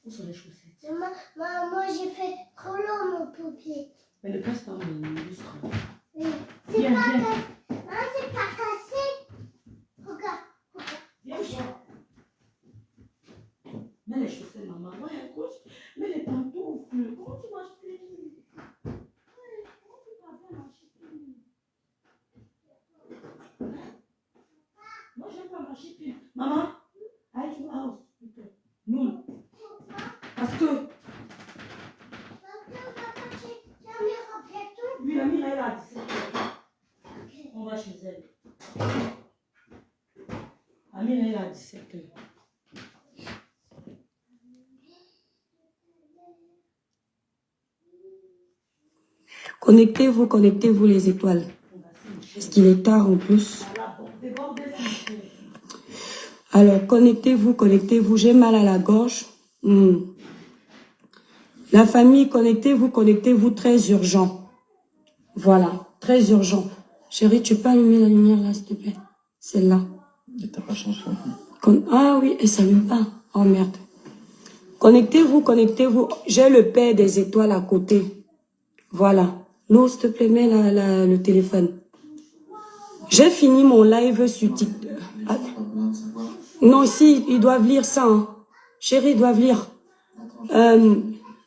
Où sont les chaussettes? Moi, j'ai fait trop long, mon paupier. Mais le casse pas, mais lustre. Oui. C'est pas cassé. Non, c'est pas cassé. Regarde. Viens, viens. Mets les chaussettes, maman. Ouais, couche. Mets les pantoufles. Comment tu marches plus? Ouais, comment tu vas bien marcher plus? Moi, j'aime pas marcher plus. Maman, allez, tu vas house. Nous. Parce que. Oui, la mire, elle est à 17h. On va chez elle. Amir est là à 17h. Connectez-vous les étoiles. Parce qu'il est tard en plus. Alors, connectez-vous. J'ai mal à la gorge. La famille, connectez-vous, très urgent. Voilà, très urgent. Chérie, tu peux allumer la lumière là, s'il te plaît? Celle-là. Et t'as pas changé. Ah oui, et ça s'allume pas. Oh merde. Connectez-vous. J'ai le père des étoiles à côté. Voilà. L'eau, s'il te plaît, mets le téléphone. J'ai fini mon live sur TikTok. Ah. Non, si, ils doivent lire ça. Hein. Chérie, ils doivent lire.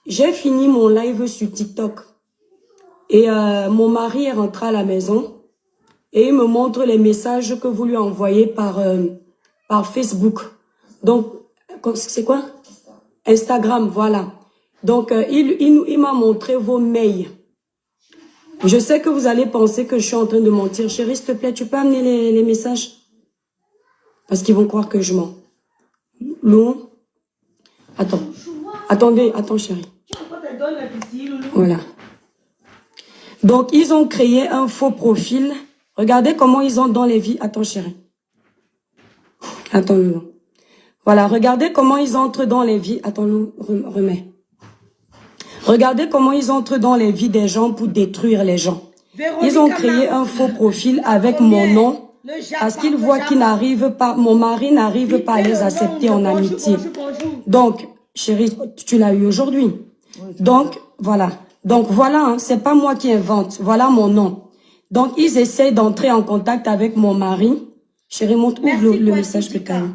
J'ai fini mon live sur TikTok. Et mon mari est rentré à la maison. Et il me montre les messages que vous lui envoyez par Facebook. Donc, c'est quoi? Instagram, voilà. Donc, il m'a montré vos mails. Je sais que vous allez penser que je suis en train de mentir. Chérie, s'il te plaît, tu peux amener les messages? Parce qu'ils vont croire que je mens. Non. Attends. Attends, chérie. Voilà. Donc, ils ont créé un faux profil. Regardez comment ils ont dans les vies. Attends, chérie. Attends, non. Voilà, regardez comment ils entrent dans les vies. Attends, nous, remets. Regardez comment ils entrent dans les vies des gens pour détruire les gens. Ils ont créé un faux profil avec mon nom parce qu'ils voient qu'ils n'arrivent pas, mon mari n'arrive pas à les accepter en amitié. Donc, chérie, tu l'as eu aujourd'hui. Donc, voilà. Donc, voilà, hein, c'est pas moi qui invente. Voilà mon nom. Donc, ils essayent d'entrer en contact avec mon mari. Chérie, ouvre le message que tu as eu.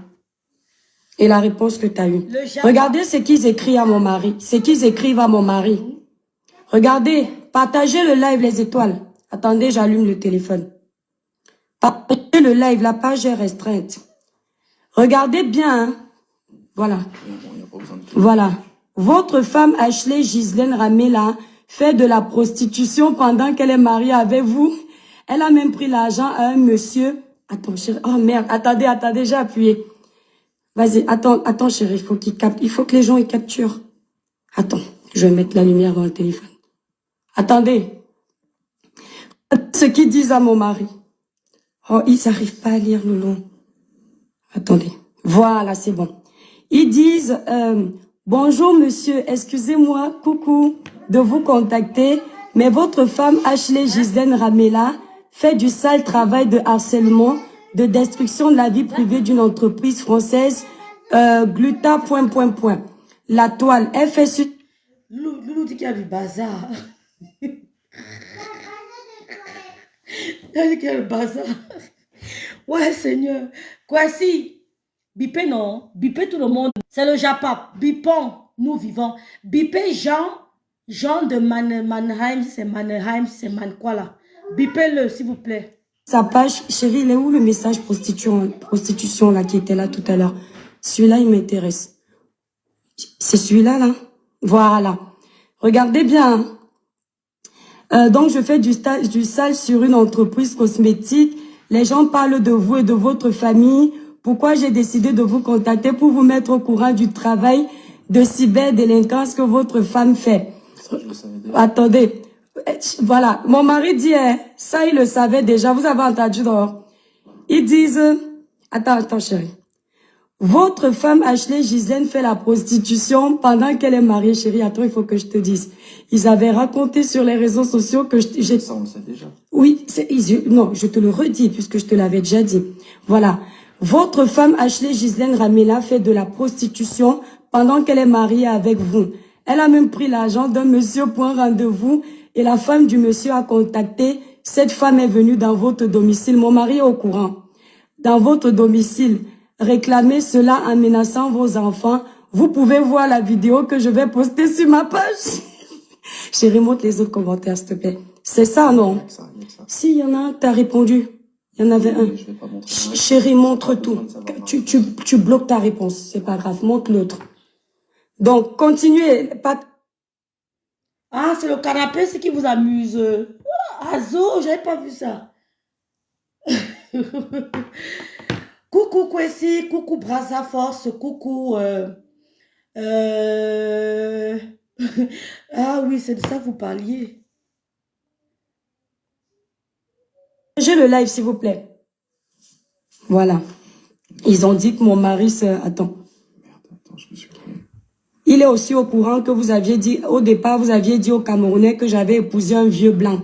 Et la réponse que tu as eue. Regardez ce qu'ils écrivent à mon mari. Ce qu'ils écrivent à mon mari. Regardez, partagez le live les étoiles. Attendez, j'allume le téléphone. Partagez le live, la page est restreinte. Regardez bien. Hein. Voilà. Voilà. Votre femme Ashley Ghislaine Ramela fait de la prostitution pendant qu'elle est mariée avec vous. Elle a même pris l'argent à un monsieur. Attends, chérie. Oh merde, attendez, j'ai appuyé. Vas-y, attends, chérie, il faut qu'il capte. Il faut que les gens y capturent. Attends, je vais mettre la lumière dans le téléphone. Attendez. Ce qu'ils disent à mon mari. Oh, ils n'arrivent pas à lire, Loulou. Attendez. Voilà, c'est bon. Ils disent, bonjour monsieur, excusez-moi, coucou, de vous contacter, mais votre femme Ashley Ghislaine Ramela fait du sale travail de harcèlement, de destruction de la vie privée d'une entreprise française, Gluta, ... La toile, elle fait sur... Loulou dit qu'il y a du bazar. Il dit qu'il y a le bazar. Ouais, Seigneur. Quoi si? Bipé, non. Bipé tout le monde. C'est le Japap. Bipons, nous vivons. Bipé Jean de Mannheim, c'est Mannheim, c'est quoi là? Bipez-le, s'il vous plaît. Sa page, chérie, il est où le message prostitution là qui était là tout à l'heure? Celui-là, il m'intéresse. C'est celui-là, là? Voilà. Regardez bien. Donc, je fais du sale sur une entreprise cosmétique. Les gens parlent de vous et de votre famille. Pourquoi j'ai décidé de vous contacter pour vous mettre au courant du travail de cyberdélinquance que votre femme fait? Ça, je le savais déjà. Attendez. Voilà. Mon mari dit, ça, il le savait déjà. Vous avez entendu dehors. Ils disent, attends, chérie. Votre femme Ashley Ghislaine fait la prostitution pendant qu'elle est mariée, chérie. Attends, il faut que je te dise. Ils avaient raconté sur les réseaux sociaux que j'ai... Ça, on le sait déjà. Oui, non, je te le redis puisque je te l'avais déjà dit. Voilà. Votre femme Ashley Ghislaine Ramela fait de la prostitution pendant qu'elle est mariée avec vous. Elle a même pris l'argent d'un monsieur pour un rendez-vous et la femme du monsieur a contacté. Cette femme est venue dans votre domicile. Mon mari est au courant. Dans votre domicile, réclamez cela en menaçant vos enfants. Vous pouvez voir la vidéo que je vais poster sur ma page. Chérie, montre les autres commentaires, s'il te plaît. C'est ça, non? Si, il y en a un, t'as répondu. Il y en avait un. Chérie, montre tout. Tu bloques ta réponse. C'est pas grave, montre l'autre. Donc, continuez. Ah, c'est le canapé, ce qui vous amuse. Azo, j'avais pas vu ça. Coucou Kwesi, coucou Brasa Force, coucou... Ah oui, c'est de ça que vous parliez. J'ai le live, s'il vous plaît. Voilà. Ils ont dit que mon mari se... Attends. Attends, je me suis trompé. Il est aussi au courant que vous aviez dit... Au départ, vous aviez dit aux Camerounais que j'avais épousé un vieux blanc.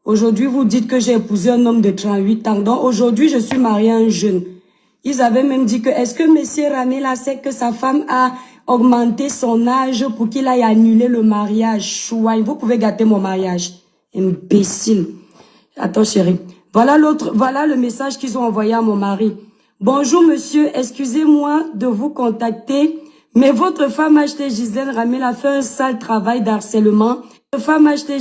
Aujourd'hui, vous dites que j'ai épousé un homme de 38 ans. Donc, aujourd'hui, je suis mariée à un jeune. Ils avaient même dit que... Est-ce que monsieur Ramela sait que sa femme a augmenté son âge pour qu'il aille annuler le mariage? Chouaille, vous pouvez gâter mon mariage. Imbécile. Attends, chérie. Voilà l'autre, voilà le message qu'ils ont envoyé à mon mari. Bonjour monsieur, excusez-moi de vous contacter, mais votre femme achetée Gisèle Ramel a fait un sale travail d'harcèlement. Votre femme achetée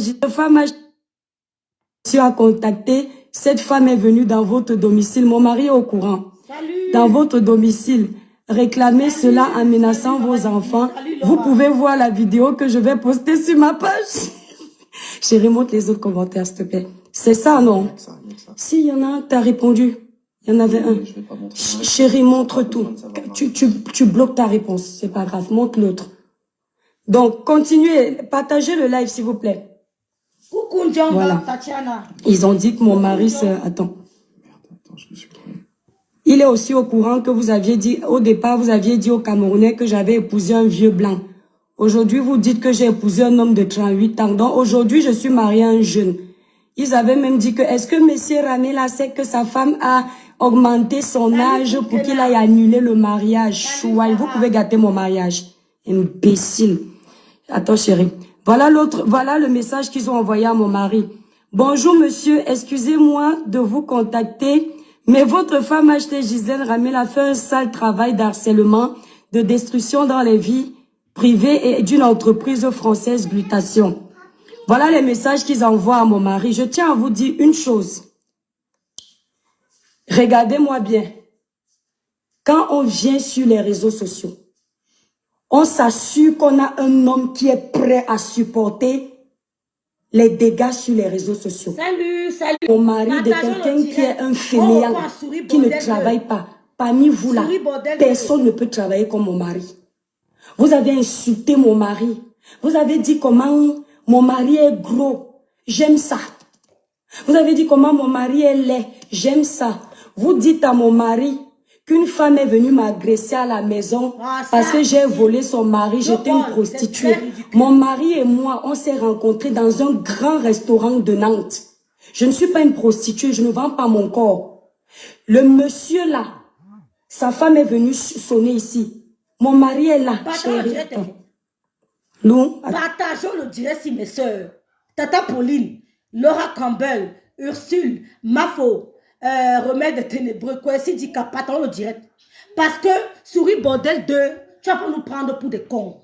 monsieur a contacté, cette femme est venue dans votre domicile. Mon mari est au courant. Salut. Dans votre domicile, réclamez cela en menaçant vos enfants. Vous pouvez voir la vidéo que je vais poster sur ma page. Chérie, montre les autres commentaires, s'il te plaît. C'est ça, non? Si, il y en a un, t'as répondu. Il y en avait un. Chérie, montre tout. Tu bloques ta réponse. C'est pas grave, montre l'autre. Donc, continuez. Partagez le live, s'il vous plaît. Coucou Djamba, Voilà. Tatiana. Ils ont dit que mon mari se... Attends. Attends, je me suis trompé. Il est aussi au courant que vous aviez dit... Au départ, vous aviez dit aux Camerounais que j'avais épousé un vieux blanc. Aujourd'hui, vous dites que j'ai épousé un homme de 38 ans. Donc, aujourd'hui, je suis mariée à un jeune. Ils avaient même dit que... Est-ce que monsieur Ramela sait que sa femme a augmenté son âge pour qu'il aille annuler le mariage? Chouaille, vous pouvez gâter mon mariage. Imbécile. Attends, chérie. Voilà l'autre... Voilà le message qu'ils ont envoyé à mon mari. Bonjour, monsieur. Excusez-moi de vous contacter, mais votre femme achetée Gisèle Ramel a fait un sale travail d'harcèlement, de destruction dans les vies privées et d'une entreprise française Glutation. Voilà les messages qu'ils envoient à mon mari. Je tiens à vous dire une chose. Regardez-moi bien. Quand on vient sur les réseaux sociaux, on s'assure qu'on a un homme qui est prêt à supporter les dégâts sur les réseaux sociaux. Salut, salut. Mon mari de quelqu'un qui est un fainéant, qui ne travaille pas. Parmi vous là, personne ne peut travailler comme mon mari. Vous avez insulté mon mari. Vous avez dit comment mon mari est gros. J'aime ça. Vous avez dit comment mon mari est laid. J'aime ça. Vous dites à mon mari qu'une femme est venue m'agresser à la maison parce que j'ai volé son mari. J'étais une prostituée. Mon mari et moi, on s'est rencontrés dans un grand restaurant de Nantes. Je ne suis pas une prostituée. Je ne vends pas mon corps. Le monsieur là, sa femme est venue sonner ici. Mon mari est là. Chérie, nous, partageons le direct si mes soeurs. Tata Pauline, Laura Campbell, Ursule, Mafo, Remède Ténébreux, Kwesi Dika, partageons le direct. Parce que Souris Bordel 2, tu vas pas nous prendre pour des cons.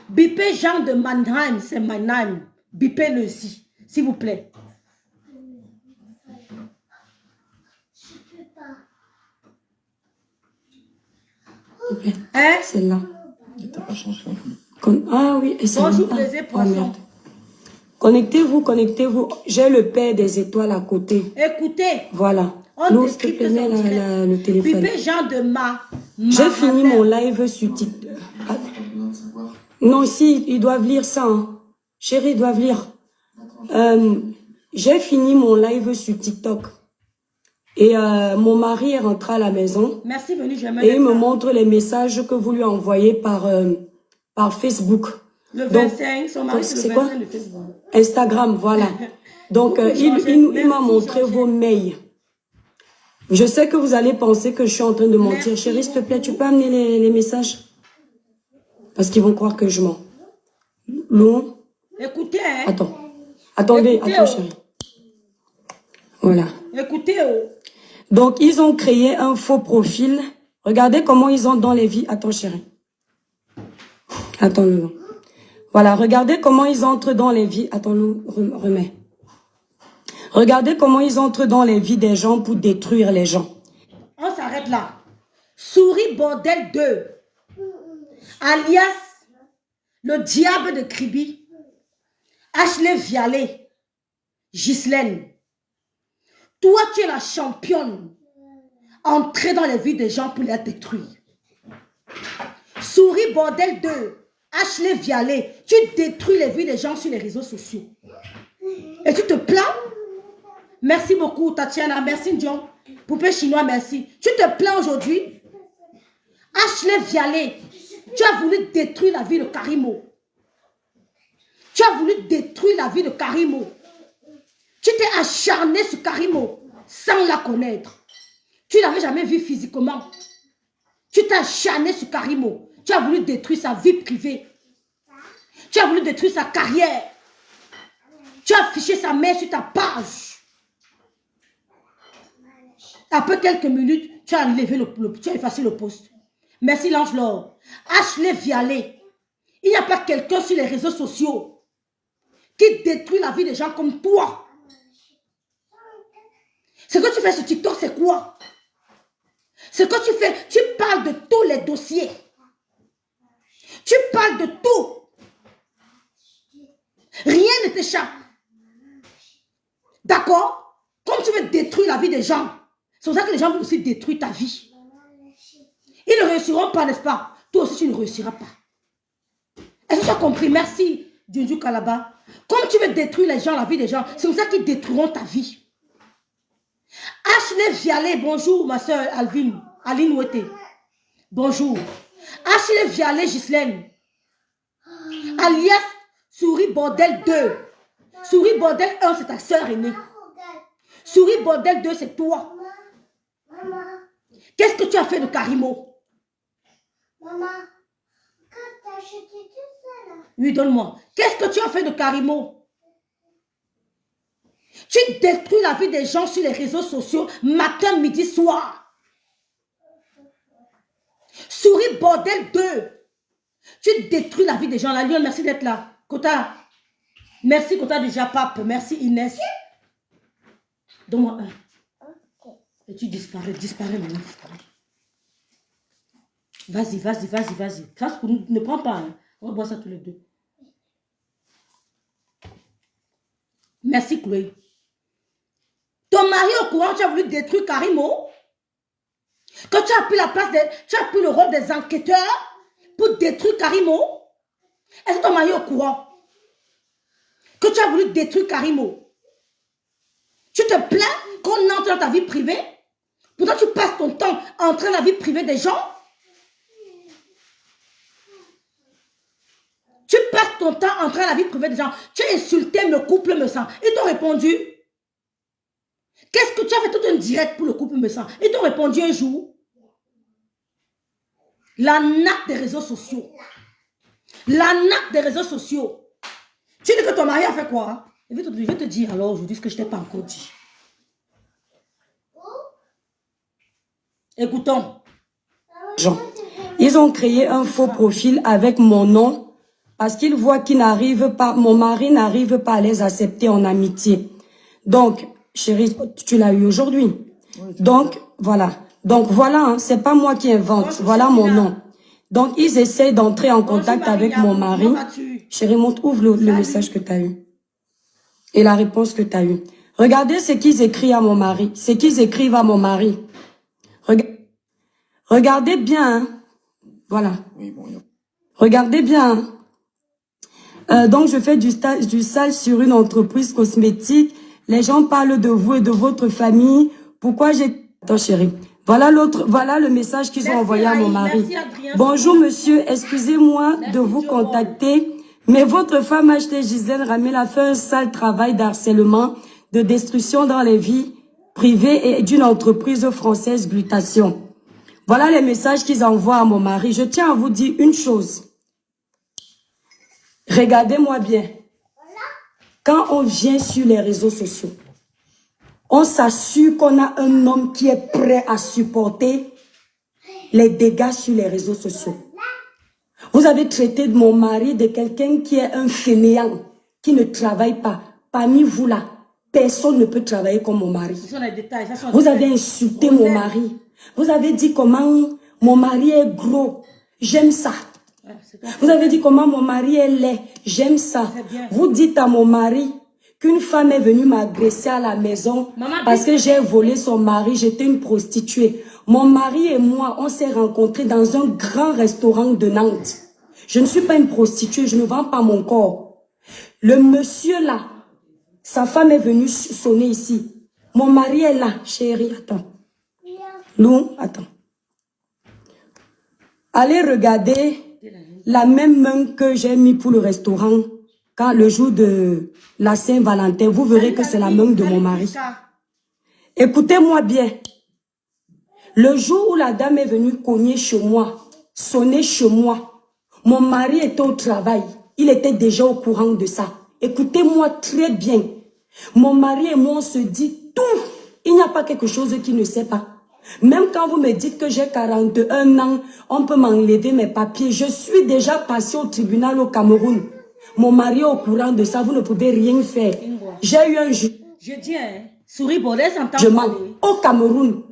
Bipé Jean de Mannheim, c'est Mannheim. Bipé le si, s'il vous plaît. Hein? c'est là. T'as pas changé non plus. Ah oui, et c'est Bonjour, là. plaisir, Oh, poisson. merde. Connectez-vous, connectez-vous. J'ai le père des étoiles à côté. Écoutez, Voilà. on Nous, s'il te décrypte plaît, son direct. le téléphone. Bipé Jean de J'ai fini mon live sur TikTok. Ah. Non, si, ils doivent lire ça. Hein. Chérie, ils doivent lire. J'ai fini mon live sur TikTok. Et mon mari est rentré à la maison. Merci, venu, et il me montre les messages que vous lui envoyez par Facebook. Le 25, son mari, c'est le quoi? 25 de Facebook. Instagram, voilà. Donc, il m'a montré vos mails. Je sais que vous allez penser que je suis en train de mentir. Merci Chérie, s'il te plaît, beaucoup. tu peux amener les messages? Parce qu'ils vont croire que je mens. Non. Écoutez, hein. Attends. Attendez, Écoutez, attends, oh. chérie. Voilà. Écoutez, oh. Donc, ils ont créé un faux profil. Regardez comment ils ont dans les vies. Attends, chérie. Attends, non. Voilà, regardez comment ils entrent dans les vies. Attends, nous, remets. Regardez comment ils entrent dans les vies des gens pour détruire les gens. On s'arrête là. Souris Bordel 2, alias le diable de Kribi, Ashley Vialet, Ghislaine. Toi, tu es la championne. Entrer dans les vies des gens pour les détruire. Souris Bordel 2, Ashley Vialet, tu détruis les vies des gens sur les réseaux sociaux. Et tu te plains? Merci beaucoup, Tatiana. Merci, Ndion. Poupée chinois, merci. Tu te plains aujourd'hui? Ashley Vialet, tu as voulu détruire la vie de Karimo. Tu as voulu détruire la vie de Karimo. Tu t'es acharné sur Karimo sans la connaître. Tu l'avais jamais vu physiquement. Tu t'es acharné sur Karimo. Tu as voulu détruire sa vie privée. Tu as voulu détruire sa carrière. Tu as affiché sa mère sur ta page. Après quelques minutes, tu as enlevé tu as effacé le post. Merci l'ange-Laure. Ashley Vialet. Il n'y a pas quelqu'un sur les réseaux sociaux qui détruit la vie des gens comme toi. Ce que tu fais sur TikTok, c'est quoi? Ce que tu fais, tu parles de tous les dossiers. Tu parles de tout. Rien ne t'échappe. D'accord? Comme tu veux détruire la vie des gens, c'est pour ça que les gens vont aussi détruire ta vie. Ils ne réussiront pas, n'est-ce pas? Toi aussi, tu ne réussiras pas. Est-ce que tu as compris? Merci, Djunju Kalaba. Comme tu veux détruire les gens, la vie des gens, c'est pour ça qu'ils détruiront ta vie. Ashley Vialet, bonjour, ma soeur Alvin, Aline Ouete. Bonjour. Ashley Vialet, Ghislaine. Alias Souris Bordel 2. Souris Bordel 1, c'est ta soeur aînée. Souris Bordel 2, c'est toi. Maman, Qu'est-ce que tu as fait de Karimo? maman, quand t'as acheté tout ça là? Oui, donne-moi. Qu'est-ce que tu as fait de Karimo? Tu détruis la vie des gens sur les réseaux sociaux, matin, midi, soir. Souris Bordel 2. Tu détruis la vie des gens. La Lyon, merci d'être là. Kota. Merci, Kota du Japap. Merci, Inès. Donne-moi un. Et tu disparais maintenant, disparais. Vas-y, vas-y, vas-y, vas-y. Ça, pour nous, ne prends pas. Hein. On va boire ça tous les deux. Merci, Chloé. Ton mari au courant, tu as voulu détruire Karimo. Quand tu as pris la place, tu as pris le rôle des enquêteurs pour détruire Karimo. Est-ce que ton mari est au courant que tu as voulu détruire Karimo? Tu te plains qu'on entre dans ta vie privée? Pourtant, tu passes ton temps à entrer dans la vie privée des gens. Tu passes ton temps à entrer dans la vie privée des gens. Tu as insulté le couple me sent. Ils t'ont répondu. Qu'est-ce que tu as fait tout un direct pour le couple me sent? Ils t'ont répondu un jour. La nappe des réseaux sociaux. La nappe des réseaux sociaux. Tu dis que ton mari a fait quoi? Je vais te dire alors aujourd'hui ce que je ne t'ai pas encore dit. Écoutons. Jean. Ils ont créé un faux profil avec mon nom parce qu'ils voient qu'ils n'arrivent pas, mon mari n'arrive pas à les accepter en amitié. Donc, chérie, tu l'as eu aujourd'hui. Donc, voilà. Donc, voilà, hein, c'est pas moi qui invente. Voilà mon nom. Donc, ils essayent d'entrer en contact avec mon mari. Chérie, montre, ouvre le message que tu as eu. Et la réponse que tu as eue. Regardez ce qu'ils écrivent à mon mari. Ce qu'ils écrivent à mon mari. Regardez bien. Hein. Voilà. Oui, bon, Regardez bien. Donc, je fais du sale sur une entreprise cosmétique. Les gens parlent de vous et de votre famille. Pourquoi j'ai... Attends, chérie. Voilà le message qu'ils ont envoyé à mon mari. Bonjour, monsieur. Excusez-moi de vous contacter. Mais votre femme achetée Gisèle Ramel a fait un sale travail d'harcèlement, de destruction dans les vies privées et d'une entreprise française Glutation. Voilà les messages qu'ils envoient à mon mari. Je tiens à vous dire une chose. Regardez-moi bien. Quand on vient sur les réseaux sociaux, on s'assure qu'on a un homme qui est prêt à supporter les dégâts sur les réseaux sociaux. Vous avez traité de mon mari de quelqu'un qui est un fainéant, qui ne travaille pas. Parmi vous là, personne ne peut travailler comme mon mari. Ce sont les détails. Ça sont Vous les avez détails. insulté mon mari. Vous avez dit comment mon mari est gros. J'aime ça. Ouais, c'est ton Vous problème. avez dit comment mon mari est laid. J'aime ça. C'est bien. Vous dites à mon mari qu'une femme est venue m'agresser à la maison Maman, parce que dis- j'ai volé son mari. J'étais une prostituée. Mon mari et moi, on s'est rencontrés dans un grand restaurant de Nantes. Je ne suis pas une prostituée. Je ne vends pas mon corps. Le monsieur là, sa femme est venue sonner ici. Mon mari est là. Chérie, attends. Lou, attends. Allez regarder la même main que j'ai mis pour le restaurant quand le jour de la Saint-Valentin. Vous verrez que c'est la main de mon mari. Écoutez-moi bien. Le jour où la dame est venue cogner chez moi, sonner chez moi, mon mari était au travail. Il était déjà au courant de ça. Écoutez-moi très bien. Mon mari et moi, on se dit tout. Il n'y a pas quelque chose qu'il ne sait pas. Même quand vous me dites que j'ai 41 ans, on peut m'enlever mes papiers. Je suis déjà passé au tribunal au Cameroun. Mon mari est au courant de ça. Vous ne pouvez rien faire. J'ai eu un Je dis, hein, souris Baudel s'entend jugement parler. au Cameroun.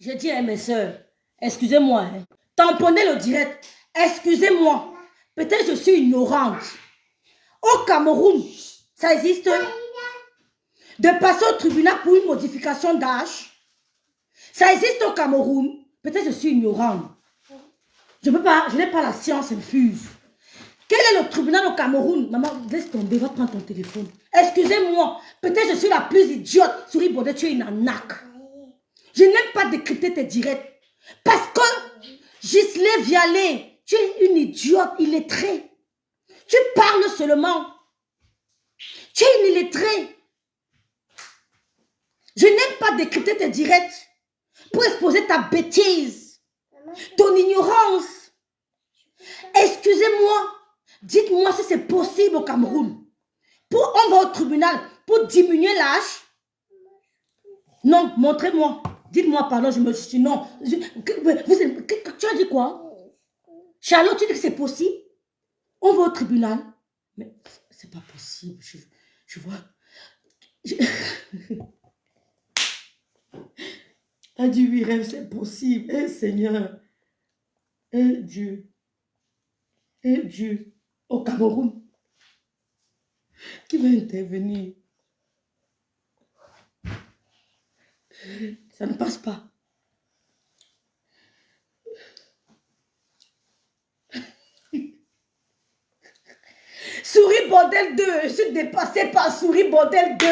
Je dis à mes soeurs, excusez-moi, hein, tamponnez le direct. Excusez-moi. Peut-être je suis ignorante. Au Cameroun, ça existe de passer au tribunal pour une modification d'âge. Ça existe au Cameroun. Peut-être je suis ignorante. Je n'ai pas la science infuse. Quel est le tribunal au Cameroun? Maman, laisse tomber, va prendre ton téléphone. Excusez-moi, peut-être je suis la plus idiote. Souris Baudet, tu es une arnaque. Je n'aime pas décrypter tes directs. Parce que Gisèle Vialet, tu es une idiote illettrée. Tu parles seulement. Tu es une illettrée. Je n'aime pas décrypter tes directs pour exposer ta bêtise, ton ignorance. Excusez-moi. Dites-moi si c'est possible au Cameroun. On va au tribunal pour diminuer l'âge. Non, montrez-moi. Dites-moi, pardon, je me suis... Non. Tu as dit quoi? Charlotte, tu dis que c'est possible? On va au tribunal. Mais c'est pas possible. Je vois... A dit oui, rêve, c'est possible. Eh Seigneur. Eh Dieu. Eh Dieu. Au Cameroun. Qui va intervenir? Ça ne passe pas. Souris Bordel 2, je suis dépassée par Souris Bordel 2.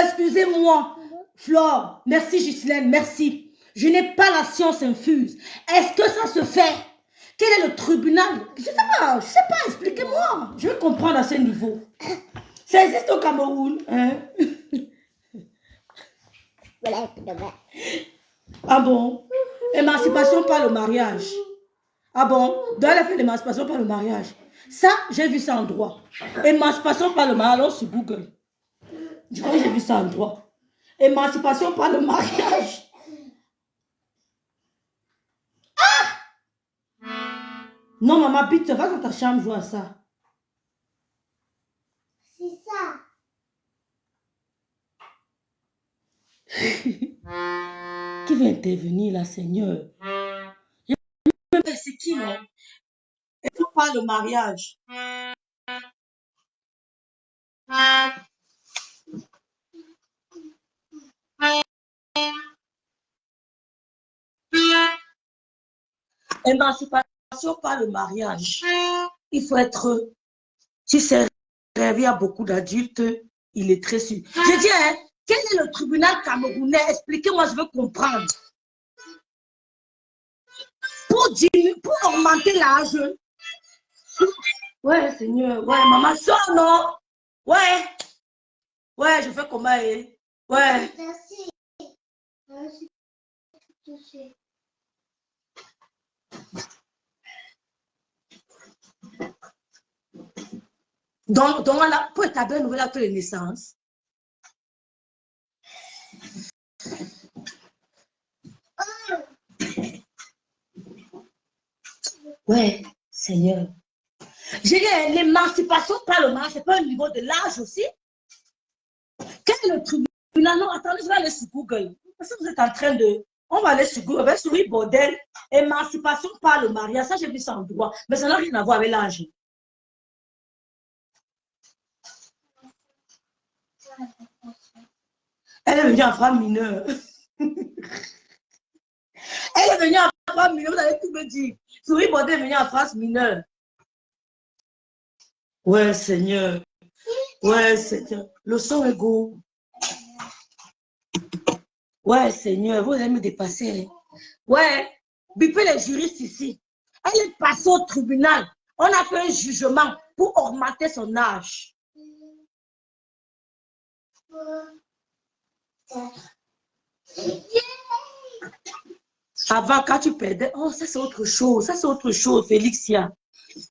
Excusez-moi. Flore, merci Ghislaine, merci. Je n'ai pas la science infuse. Est-ce que ça se fait? Quel est le tribunal? Je sais pas, expliquez-moi. Je veux comprendre à ce niveau. Ça existe au Cameroun, hein? Ah bon? Émancipation par le mariage. Ah bon? Doit elle faire l'émancipation par le mariage. Ça, j'ai vu ça en droit. Émancipation par le mariage, alors sur Google. Je crois que j'ai vu ça en droit. Émancipation par le mariage. Ah! Non, maman, vite, va dans ta chambre jouer à ça. C'est ça. Qui va intervenir là, Seigneur? C'est qui, non? Et pour pas le mariage. Émancipation par le mariage. Il faut être... Si c'est rêvé à beaucoup d'adultes, il est très sûr. Je dis, hein, quel est le tribunal camerounais? Expliquez-moi, je veux comprendre. Pour augmenter l'âge. Ouais, Seigneur. Ouais, maman, sort, non? Ouais. Ouais, je fais comment? Ouais. Merci. Merci. Touché. Donc pour établir un nouvel acte de naissance, ouais, Seigneur. J'ai dit, l'émancipation par le mariage, c'est pas au niveau de l'âge aussi. Quel est le tribunal? Non, attendez, je vais aller sur Google. Parce que vous êtes en train de... On va aller sur Google, on va sur bordel, émancipation par le mariage. Ça, j'ai vu ça en droit. Mais ça n'a rien à voir avec l'âge. Elle est venue en France mineure. Elle est venue en France mineure, vous allez tout me dire. Souris Bordel est venue en France mineure. Ouais, Seigneur. Ouais, Seigneur. Le son est go. Ouais, Seigneur, vous allez me dépasser. Ouais, bipez les juristes ici. Elle est passée au tribunal. On a fait un jugement pour augmenter son âge. Avant, quand tu perdais, oh, ça c'est autre chose. Ça c'est autre chose, Félixia.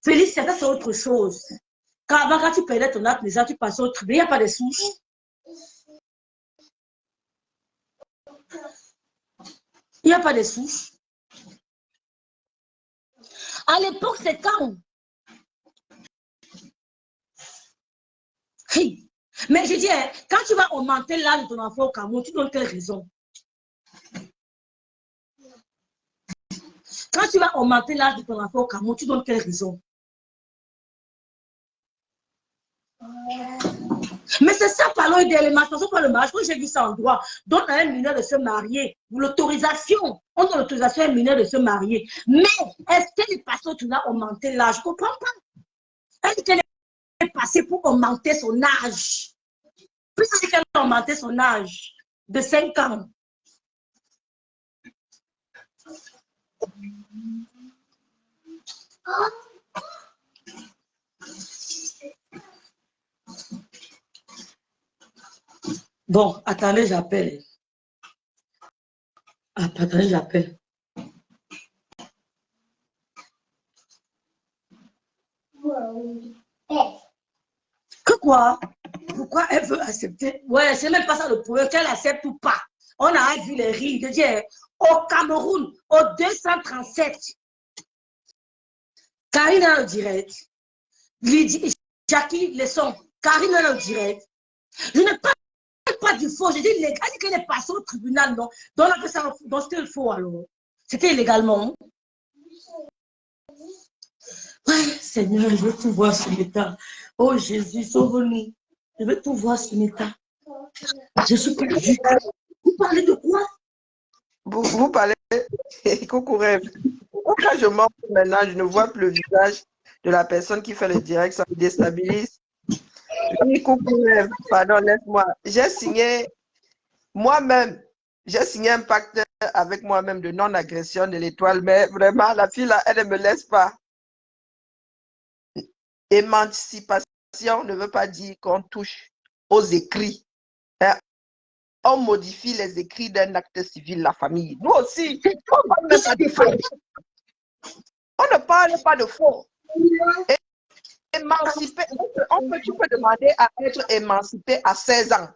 Félixia, ça c'est autre chose. Avant, quand tu perdais ton acte déjà, tu passais au tribunal. Il n'y a pas de souches. Il n'y a pas de souches. À l'époque, c'est quand? Hey. Mais je dis, quand tu vas augmenter l'âge de ton enfant au Cameroun, tu donnes quelle raison? Quand tu vas augmenter l'âge de ton enfant au Cameroun, tu donnes quelle raison? Mais c'est ça, parlons de l'émancipation par le mariage. Quand j'ai vu ça en droit, donne à un mineur de se marier, l'autorisation, on donne l'autorisation à un mineur de se marier. Mais est-ce que les personnes qui ont augmenté l'âge? Je ne comprends pas. Est-ce qu'elle est passée pour augmenter son âge? Puis qu'elle a augmenté son âge de 5 ans. Bon, attendez, j'appelle. Ah, attendez, j'appelle. Que quoi? Pourquoi elle veut accepter? Ouais, c'est même pas ça le problème, qu'elle accepte ou pas. On a vu les rires de dire au Cameroun, au 237. Karine est en direct. Lydie, Jackie, les sons. Karine est en direct. Je ne parle pas du faux. Je dis légal. Elle dit qu'elle est passée au tribunal, non? Donc on a fait ça dans ce qu'il faut alors. C'était illégalement. Ouais, Seigneur, je veux tout voir sur l'état. Oh Jésus, sauve-nous. Je veux tout voir sur l'état. Je suis perdue. Vous parlez de quoi? Vous parlez, coucou rêve. Quand je monte maintenant, je ne vois plus le visage de la personne qui fait le direct, ça me déstabilise. Oui, coucou rêve, pardon, laisse-moi. J'ai signé moi-même, j'ai signé un pacte avec moi-même de non-agression de l'étoile, mais vraiment, la fille là, elle ne me laisse pas. Émancipation ne veut pas dire qu'on touche aux écrits. On modifie les écrits d'un acte civil, la famille. Nous aussi, on ne parle pas de faux. Émancipé, tu peux demander à être émancipé à 16 ans.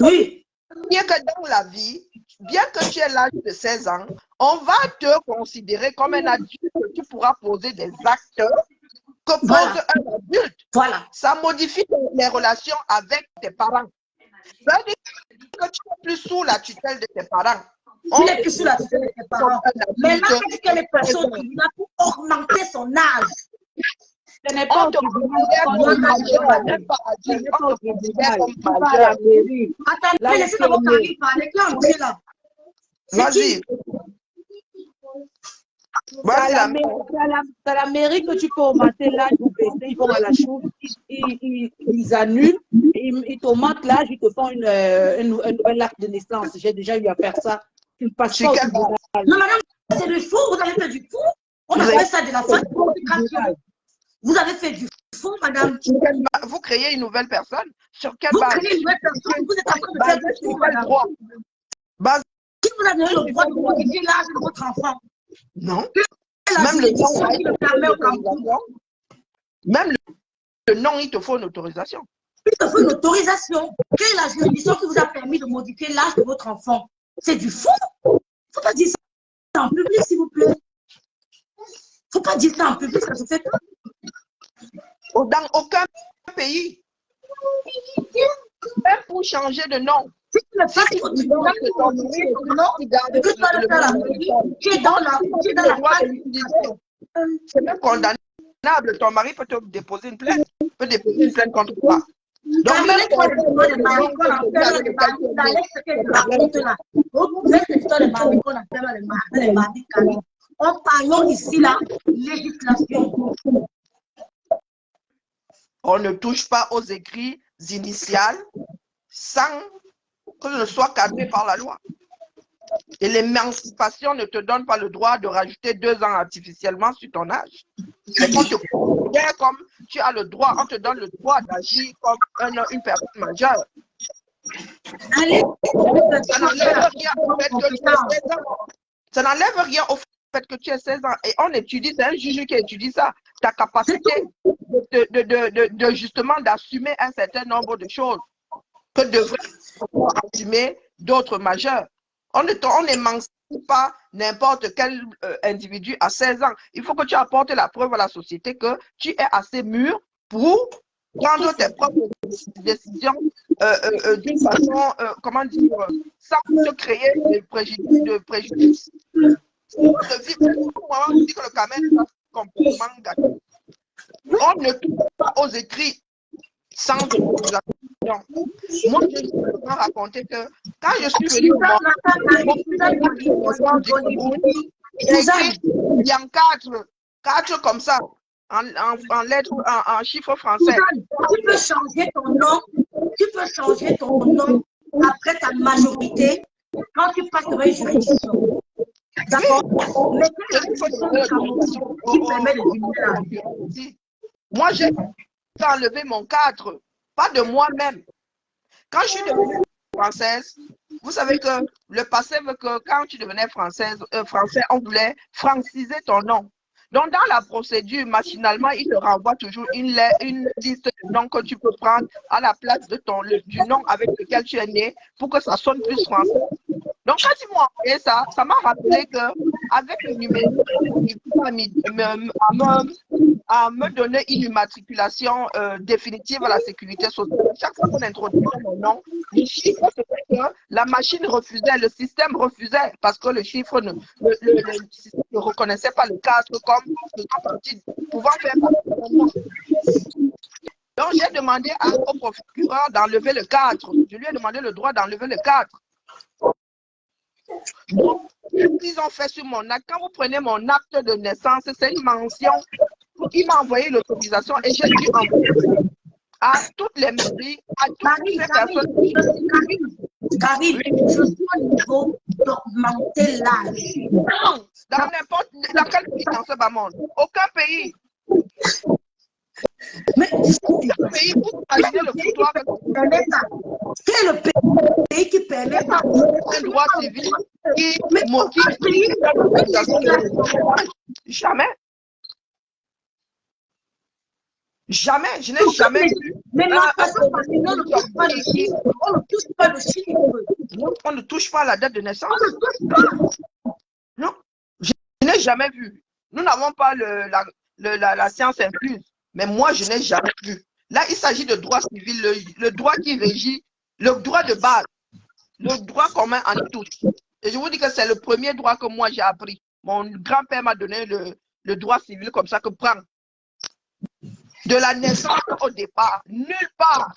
Oui. Bien que dans la vie, bien que tu aies l'âge de 16 ans, on va te considérer comme un adulte. Tu pourras poser des actes que pose un adulte. Voilà. Ça modifie les relations avec tes parents. Ça veut dire que tu n'es plus sous la tutelle de tes parents. Tu n'es plus sous la tutelle de tes parents. Mais là, est-ce qu'elle est passée au tribunal pour augmenter son âge? Ce n'est pas au tribunal. Attendez, laissez d'abord Karine parler. Qui est entré là? Vas-y. C'est à la mairie que tu peux augmenter l'âge ou baisser. Ils vont à la chose, ils annulent, ils t'augmentent l'âge, ils te font un nouvel acte de naissance. J'ai déjà eu à faire ça. Tu ne passes pas au tribunal. Non, madame, c'est du faux. Vous avez fait du faux. On a fait ça de la faute. Vous avez fait du faux, madame. Vous créez une nouvelle personne? Sur quelle base? Vous créez une nouvelle personne. Vous êtes en train de faire du faux, madame. Qui vous a donné le droit de modifier l'âge de votre enfant? Non. Même le droit qui le permet au Cameroun. Même nom, il te faut une autorisation. Il te faut une autorisation. Quelle est la juridiction qui vous a permis de modifier l'âge de votre enfant? C'est du faux. Il ne faut pas dire ça en public, s'il vous plaît. Il ne faut pas dire ça en public, ça se fait pas. Dans aucun pays, même pour changer de nom. Si tu ne fais pas, il faut que tu donnes ton nom, et que tu dois le faire la mairie, tu es dans la phase. C'est même condamnable. Ton mari peut te déposer une plainte. Peut déposer une plainte contre toi. Donc, même en parlant ici, là, législation. On ne touche pas aux écrits initiales sans que ce soit cadré par la loi. Et l'émancipation ne te donne pas le droit de rajouter 2 ans artificiellement sur ton âge. C'est qu'on te considère comme tu as le droit, on te donne le droit d'agir comme une personne majeure. Allez, Ça n'enlève rien au fait que tu aies 16 ans. Ça n'enlève rien au fait que tu aies 16 ans. Et on étudie, c'est un juge qui étudie ça. Ta capacité de justement d'assumer un certain nombre de choses que devraient assumer d'autres majeurs. On n'émancipe pas n'importe quel individu à 16 ans. Il faut que tu apportes la preuve à la société que tu es assez mûr pour prendre tes propres décisions d'une façon, comment dire, sans te créer de préjudice. Moi, je dis que le Cameroun est complètement gâté. On ne touche pas aux écrits sans autorisation. Moi, je vais raconter que quand je suis venue au monde, j'ai écrit il y a 4 comme ça, en lettres, en chiffres français. Tu peux changer ton nom. Tu peux changer ton nom après ta majorité quand tu passes devant une juridiction. D'accord? Mais quelle est la juridiction du Cameroun qui permet de diminuer la vie? Moi, j'ai enlevé mon 4, pas de moi-même. Quand je suis devenue française, vous savez que le passé veut que quand tu devenais français, on voulait franciser ton nom. Donc, dans la procédure, machinalement, il te renvoie toujours une liste de noms que tu peux prendre à la place de du nom avec lequel tu es né pour que ça sonne plus français. Donc, quand ils m'ont envoyé ça, ça m'a rappelé qu'avec le numéro, à me donner une immatriculation définitive à la sécurité sociale. Chaque fois qu'on introduisait mon nom, le chiffre, c'était que la machine refusait, le système refusait, parce que le chiffre ne reconnaissait pas le cadre comme pouvant faire partie de mon nom. Donc, j'ai demandé au procureur d'enlever le 4. Je lui ai demandé le droit d'enlever le 4. Donc, ils ont fait sur mon acte. Quand vous prenez mon acte de naissance, c'est une mention. Il m'a envoyé l'autorisation et j'ai dû envoyer à toutes les mairies, à toutes les personnes. Karine, je suis au niveau d'augmenter l'âge. Dans quel pays dans ce bas monde? Aucun pays. Mais aucun pays, vous imaginez le foutoir avec quel est le pays qui permet pas un droit civil qui jamais. Jamais, je n'ai jamais vu. Mais on ne touche pas le chiffre. On ne touche pas le chiffre. On ne touche pas la date de naissance. On ne touche pas. Non, je n'ai jamais vu. Nous n'avons pas la science incluse. Mais moi, je n'ai jamais vu. Là, il s'agit de droit civil, le droit qui régit, le droit de base, le droit commun en tous. Et je vous dis que c'est le premier droit que moi j'ai appris. Mon grand-père m'a donné le droit civil comme ça que prend. De la naissance au départ, nulle part,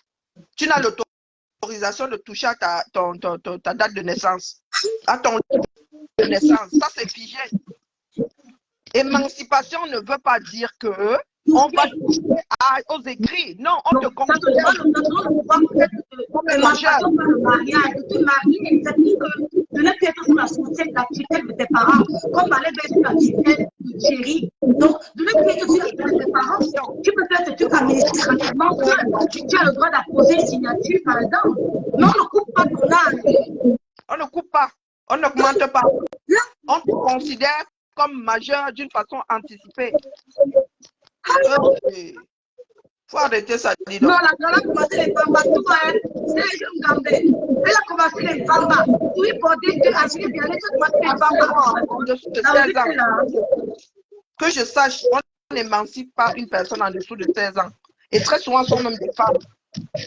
tu n'as l'autorisation de toucher à ta date de naissance, à ton date de naissance. Ça, c'est figé. Émancipation ne veut pas dire que on va toucher aux écrits. Non, on te considère comme un majeur. Le mariage, tu es marié, c'est-à-dire que tu n'es plus être sous la tutelle de tes parents, comme aller vers sous la tutelle de chérie. Donc, tu n'es plus être sous la tutelle de tes parents. Tu peux faire ce truc administrativement seul. Tu as le droit d'apposer une signature, par exemple. Mais on ne coupe pas ton âge. On ne coupe pas. On n'augmente pas. On te considère comme majeur d'une façon anticipée. Faut arrêter ça, dis Non, donc. la grande a commencé les bambas. Toi, hein, c'est un jeune Gambais. Elle a commencé les bambas. Oui, pour dire que Achille bien, elle a commencé les bambas. En dessous de La 16 vérité, là. ans. Que je sache, on n'émancipe pas une personne en dessous de 16 ans. Et très souvent, ce sont même des femmes.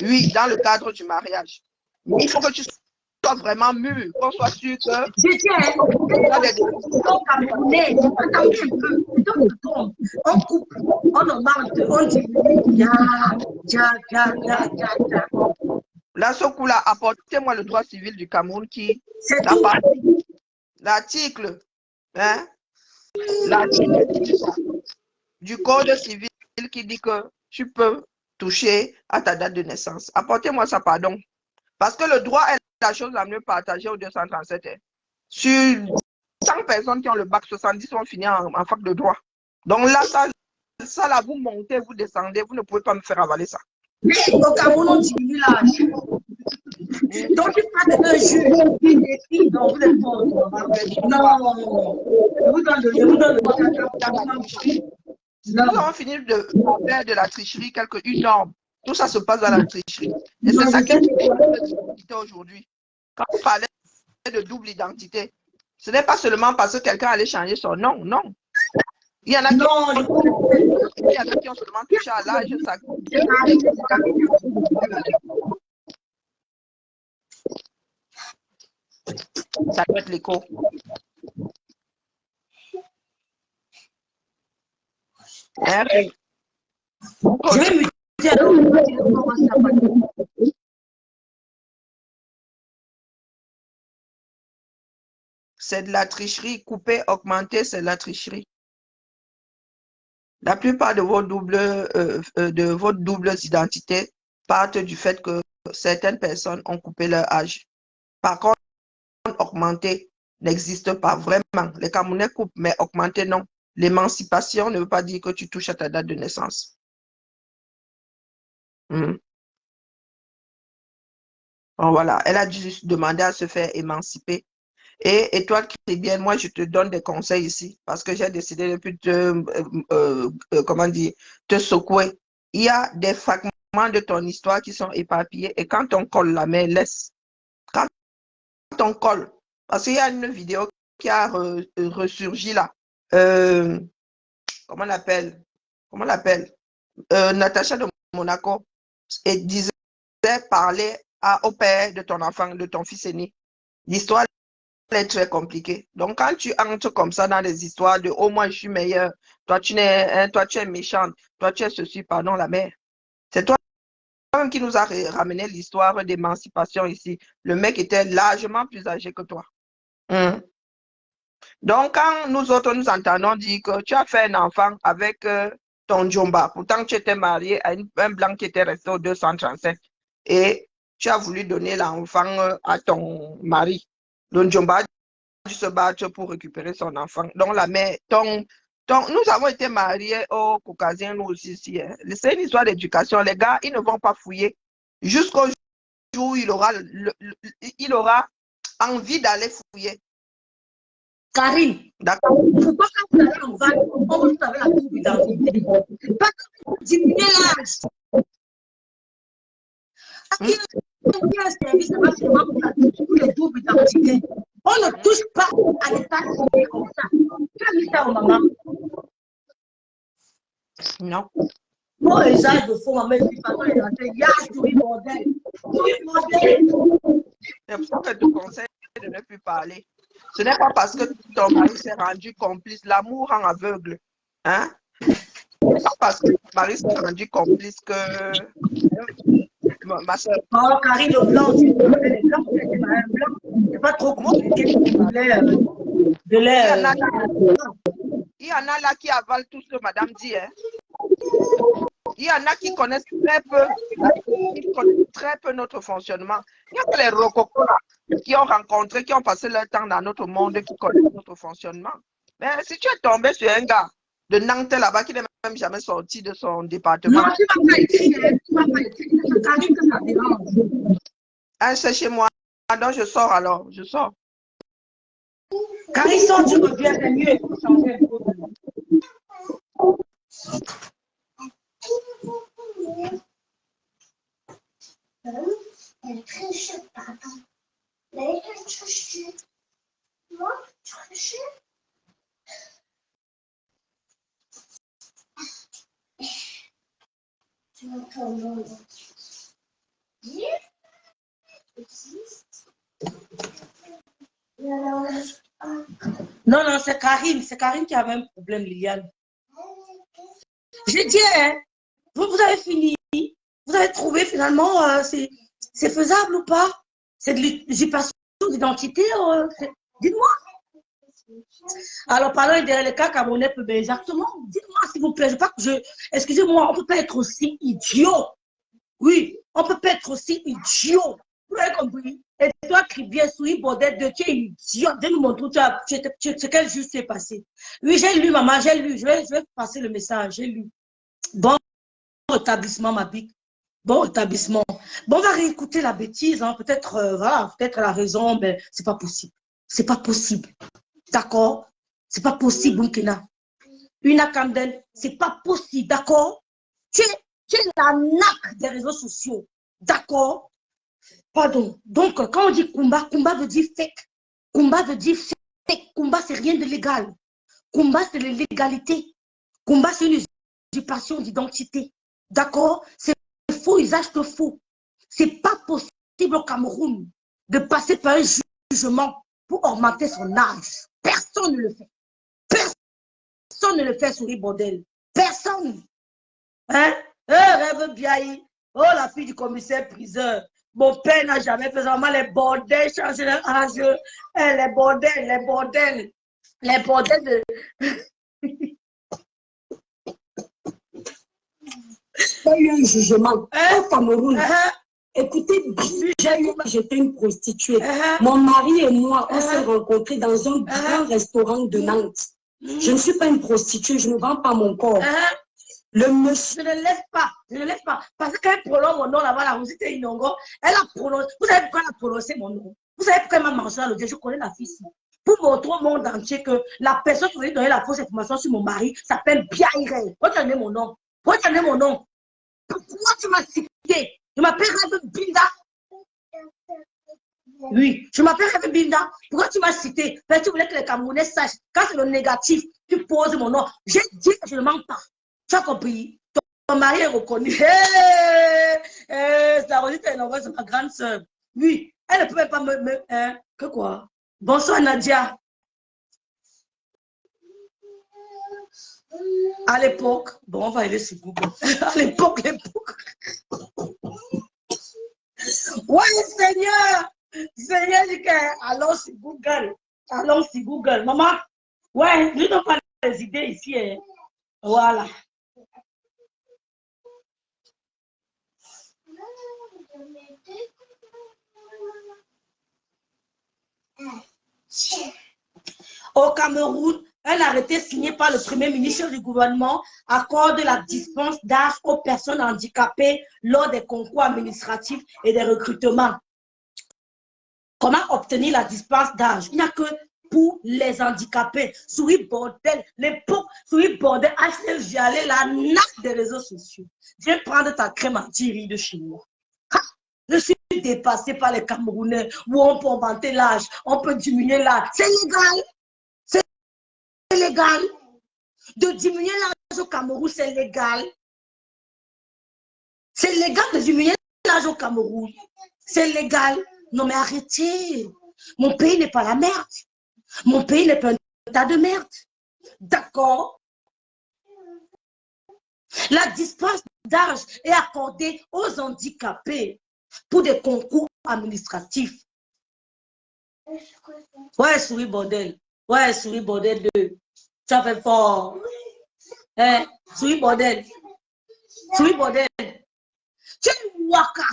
Oui, dans le cadre du mariage. Mais il faut que tu sois vraiment mûr, qu'on soit sûr que... Je tiens, on camerounais, attendez un peu, on se trompe, on coupe, on augmente, on diminue, Là, ce coup-là, apportez-moi le droit civil du Cameroun qui... c'est tout. L'article, hein, l'article du Code civil qui dit que tu peux toucher à ta date de naissance. Apportez-moi ça, pardon. Parce que le droit est la chose la mieux partagée au 237. Hein. Sur 100 personnes qui ont le bac, 70 ont fini en fac de droit. Donc là, ça là, vous montez, vous descendez, vous ne pouvez pas me faire avaler ça. Mais au Cameroun, on diminue l'âge. Donc, il parle d'un juge qui décide, donc vous êtes contre. Non, je vous donne le nous avons fini de faire de la tricherie une norme. Tout ça se passe dans la tricherie. Et c'est ça qui est l'identité aujourd'hui. Quand on parlait de double identité, ce n'est pas seulement parce que quelqu'un allait changer son nom, non. Il y en a qui, ont seulement touché à l'âge. Ça doit être l'écho. Je vais me dire, c'est de la tricherie. Couper, augmenter, c'est de la tricherie. La plupart de vos doubles identités partent du fait que certaines personnes ont coupé leur âge. Par contre, augmenter n'existe pas vraiment. Les Camerounais coupent, mais augmenter, non. L'émancipation ne veut pas dire que tu touches à ta date de naissance. Bon, voilà, elle a dû demander à se faire émanciper. Et toi qui es bien, moi je te donne des conseils ici parce que j'ai décidé de plus te secouer. Il y a des fragments de ton histoire qui sont éparpillés et quand on colle la main, laisse. Quand on colle, parce qu'il y a une vidéo qui a ressurgi là. Comment on l'appelle? Natacha de Monaco et disait parler au père de ton enfant, de ton fils aîné. L'histoire est très compliquée. Donc, quand tu entres comme ça dans des histoires de « Oh, moi, je suis meilleur, toi, tu es méchante, toi, tu es ceci, pardon, la mère. » C'est toi-même qui nous a ramené l'histoire d'émancipation ici. Le mec était largement plus âgé que toi. Donc, quand nous autres, nous entendons dire que tu as fait un enfant avec ton Djomba, pourtant tu étais marié à un blanc qui était resté au 237 et tu as voulu donner l'enfant à ton mari. Le Djomba a dû se battre pour récupérer son enfant. Donc, la mère, nous avons été mariés au Caucasien, nous aussi. Hein. C'est une histoire d'éducation. Les gars, ils ne vont pas fouiller jusqu'au jour où il aura envie d'aller fouiller. Karine, pourquoi quand vous allez en vague, on vous savez la double identité? Pas que vous diminuez l'âge. Il y a un service pour les doubles identités. On ne touche pas à l'état civil comme ça. Tu as mis ça au maman? Non. Bon, les âges de faux, maman, de toute façon, il y a tout le bordel. Tout le bordel. C'est pour ça que je te conseille de ne plus parler. Ce n'est pas parce que ton mari s'est rendu complice. L'amour rend aveugle. Hein? C'est pas parce que ton mari s'est rendu complice que... Ma soeur. Oh, Karine, le blanc, tu les blancs, c'est un blanc. C'est pas trop compliqué de l'air. Il y en a là qui avalent tout ce que madame dit. Hein? Il y en a qui connaissent très peu notre fonctionnement. Il y a que les rococos qui ont rencontré, qui ont passé leur temps dans notre monde, qui connaissent notre fonctionnement. Mais si tu es tombé sur un gars de Nantes là-bas qui n'est même jamais sorti de son département. Non, tu ne vas pas écrire, tu ne vas pas écrire. C'est Karine que ça dérange. Ah, c'est chez moi. Donc je sors alors, je sors. Karine, sort, tu reviens, c'est mieux, il faut changer un peu. triché, papa. Il a triché. Moi, triché. Tu m'entends, non? Non, non, c'est Karine. C'est Karine qui avait un problème, Liliane. J'ai dit, hein, vous avez fini. Vous avez trouvé finalement, c'est faisable ou pas? C'est de l'usurpation d'identité? Dites-moi. Alors, parlons derrière le cas camerounais, exactement. Dites-moi, s'il vous plaît. Je pas que je. Excusez-moi, on ne peut pas être aussi idiot. Oui, on ne peut pas être aussi idiot. Vous avez compris? Et toi, crie bien, souris, bordel de tu es idiot. Viens nous montrer ce quel juste s'est passé. Oui, j'ai lu, maman, j'ai lu. Je vais passer le message. J'ai lu. Bon rétablissement, ma bique. Bon rétablissement. Bon, on va réécouter la bêtise. Hein. Peut-être, voilà, peut-être la raison, mais c'est pas possible. C'est pas possible. D'accord? C'est pas possible, Bunkina. Une Camden, c'est pas possible. D'accord? Tu es la nappe des réseaux sociaux. D'accord? Pardon. Donc, quand on dit Kumba, Kumba veut dire fake. Kumba veut dire fake. Kumba, c'est rien de légal. Kumba, c'est l'illégalité. Kumba, c'est une usurpation d'identité. D'accord? C'est faux usage de faux. C'est pas possible au Cameroun de passer par un jugement pour augmenter son âge. Personne ne le fait. Personne ne le fait sur les bordels. Personne. Hein? Rêve Biaï. Oh, la fille du commissaire priseur. Mon père n'a jamais fait vraiment les bordels, changer leur âge. Les bordels de... Il y a eu un jugement au Cameroun. Écoutez, j'étais une prostituée. Mon mari et moi, on s'est rencontrés dans un grand restaurant de Nantes. Je ne suis pas une prostituée, je ne vends pas mon corps. Le monsieur... Je ne lève pas. Parce qu'elle prononce mon nom là-bas, la Rosita Inongo, elle a prononcé. Vous savez pourquoi elle a prononcé mon nom? Vous savez pourquoi elle m'a mangé dans le Dieu? Je connais la fille. Pour montrer au monde entier que la personne qui voulait donner la fausse information sur mon mari s'appelle Biaïre. Retenez mon nom. Retenez mon nom. Pourquoi tu m'as cité? Je m'appelle Rêve Binda. Oui, je m'appelle Rêve Binda. Pourquoi tu m'as cité? Parce que tu voulais que les Camerounais sachent. Quand c'est le négatif, tu poses mon nom. J'ai dit que je ne mens pas. Tu as compris? Ton mari est reconnu. C'est la Rosita Inongo, c'est ma grande soeur. Oui, elle ne pouvait pas me que quoi? Bonsoir Nadia. À l'époque, bon, on va aller sur Google. À l'époque. Ouais, Seigneur, allons sur Google. Allons sur Google. Maman, ouais, je n'ai pas les idées ici. Hein. Voilà. Au Cameroun, un arrêté signé par le premier ministre du gouvernement accorde la dispense d'âge aux personnes handicapées lors des concours administratifs et des recrutements. Comment obtenir la dispense d'âge? Il n'y a que pour les handicapés. Souris bordel, l'époque, souris bordel, j'y allais la nappe des réseaux sociaux. Viens prendre ta crème anti-rides de chez moi. Je suis dépassée par les Camerounais où on peut augmenter l'âge, on peut diminuer l'âge. C'est légal. C'est légal. De diminuer l'âge au Cameroun, c'est légal. C'est légal de diminuer l'âge au Cameroun. C'est légal. Non mais arrêtez. Mon pays n'est pas la merde. Mon pays n'est pas un tas de merde. D'accord? La dispense d'âge est accordée aux handicapés pour des concours administratifs. Ouais, souris bordel. Ouais, souris bordel de... Ça fait fort. Hein? Souris bordel. Souris bordel. Tu es waka.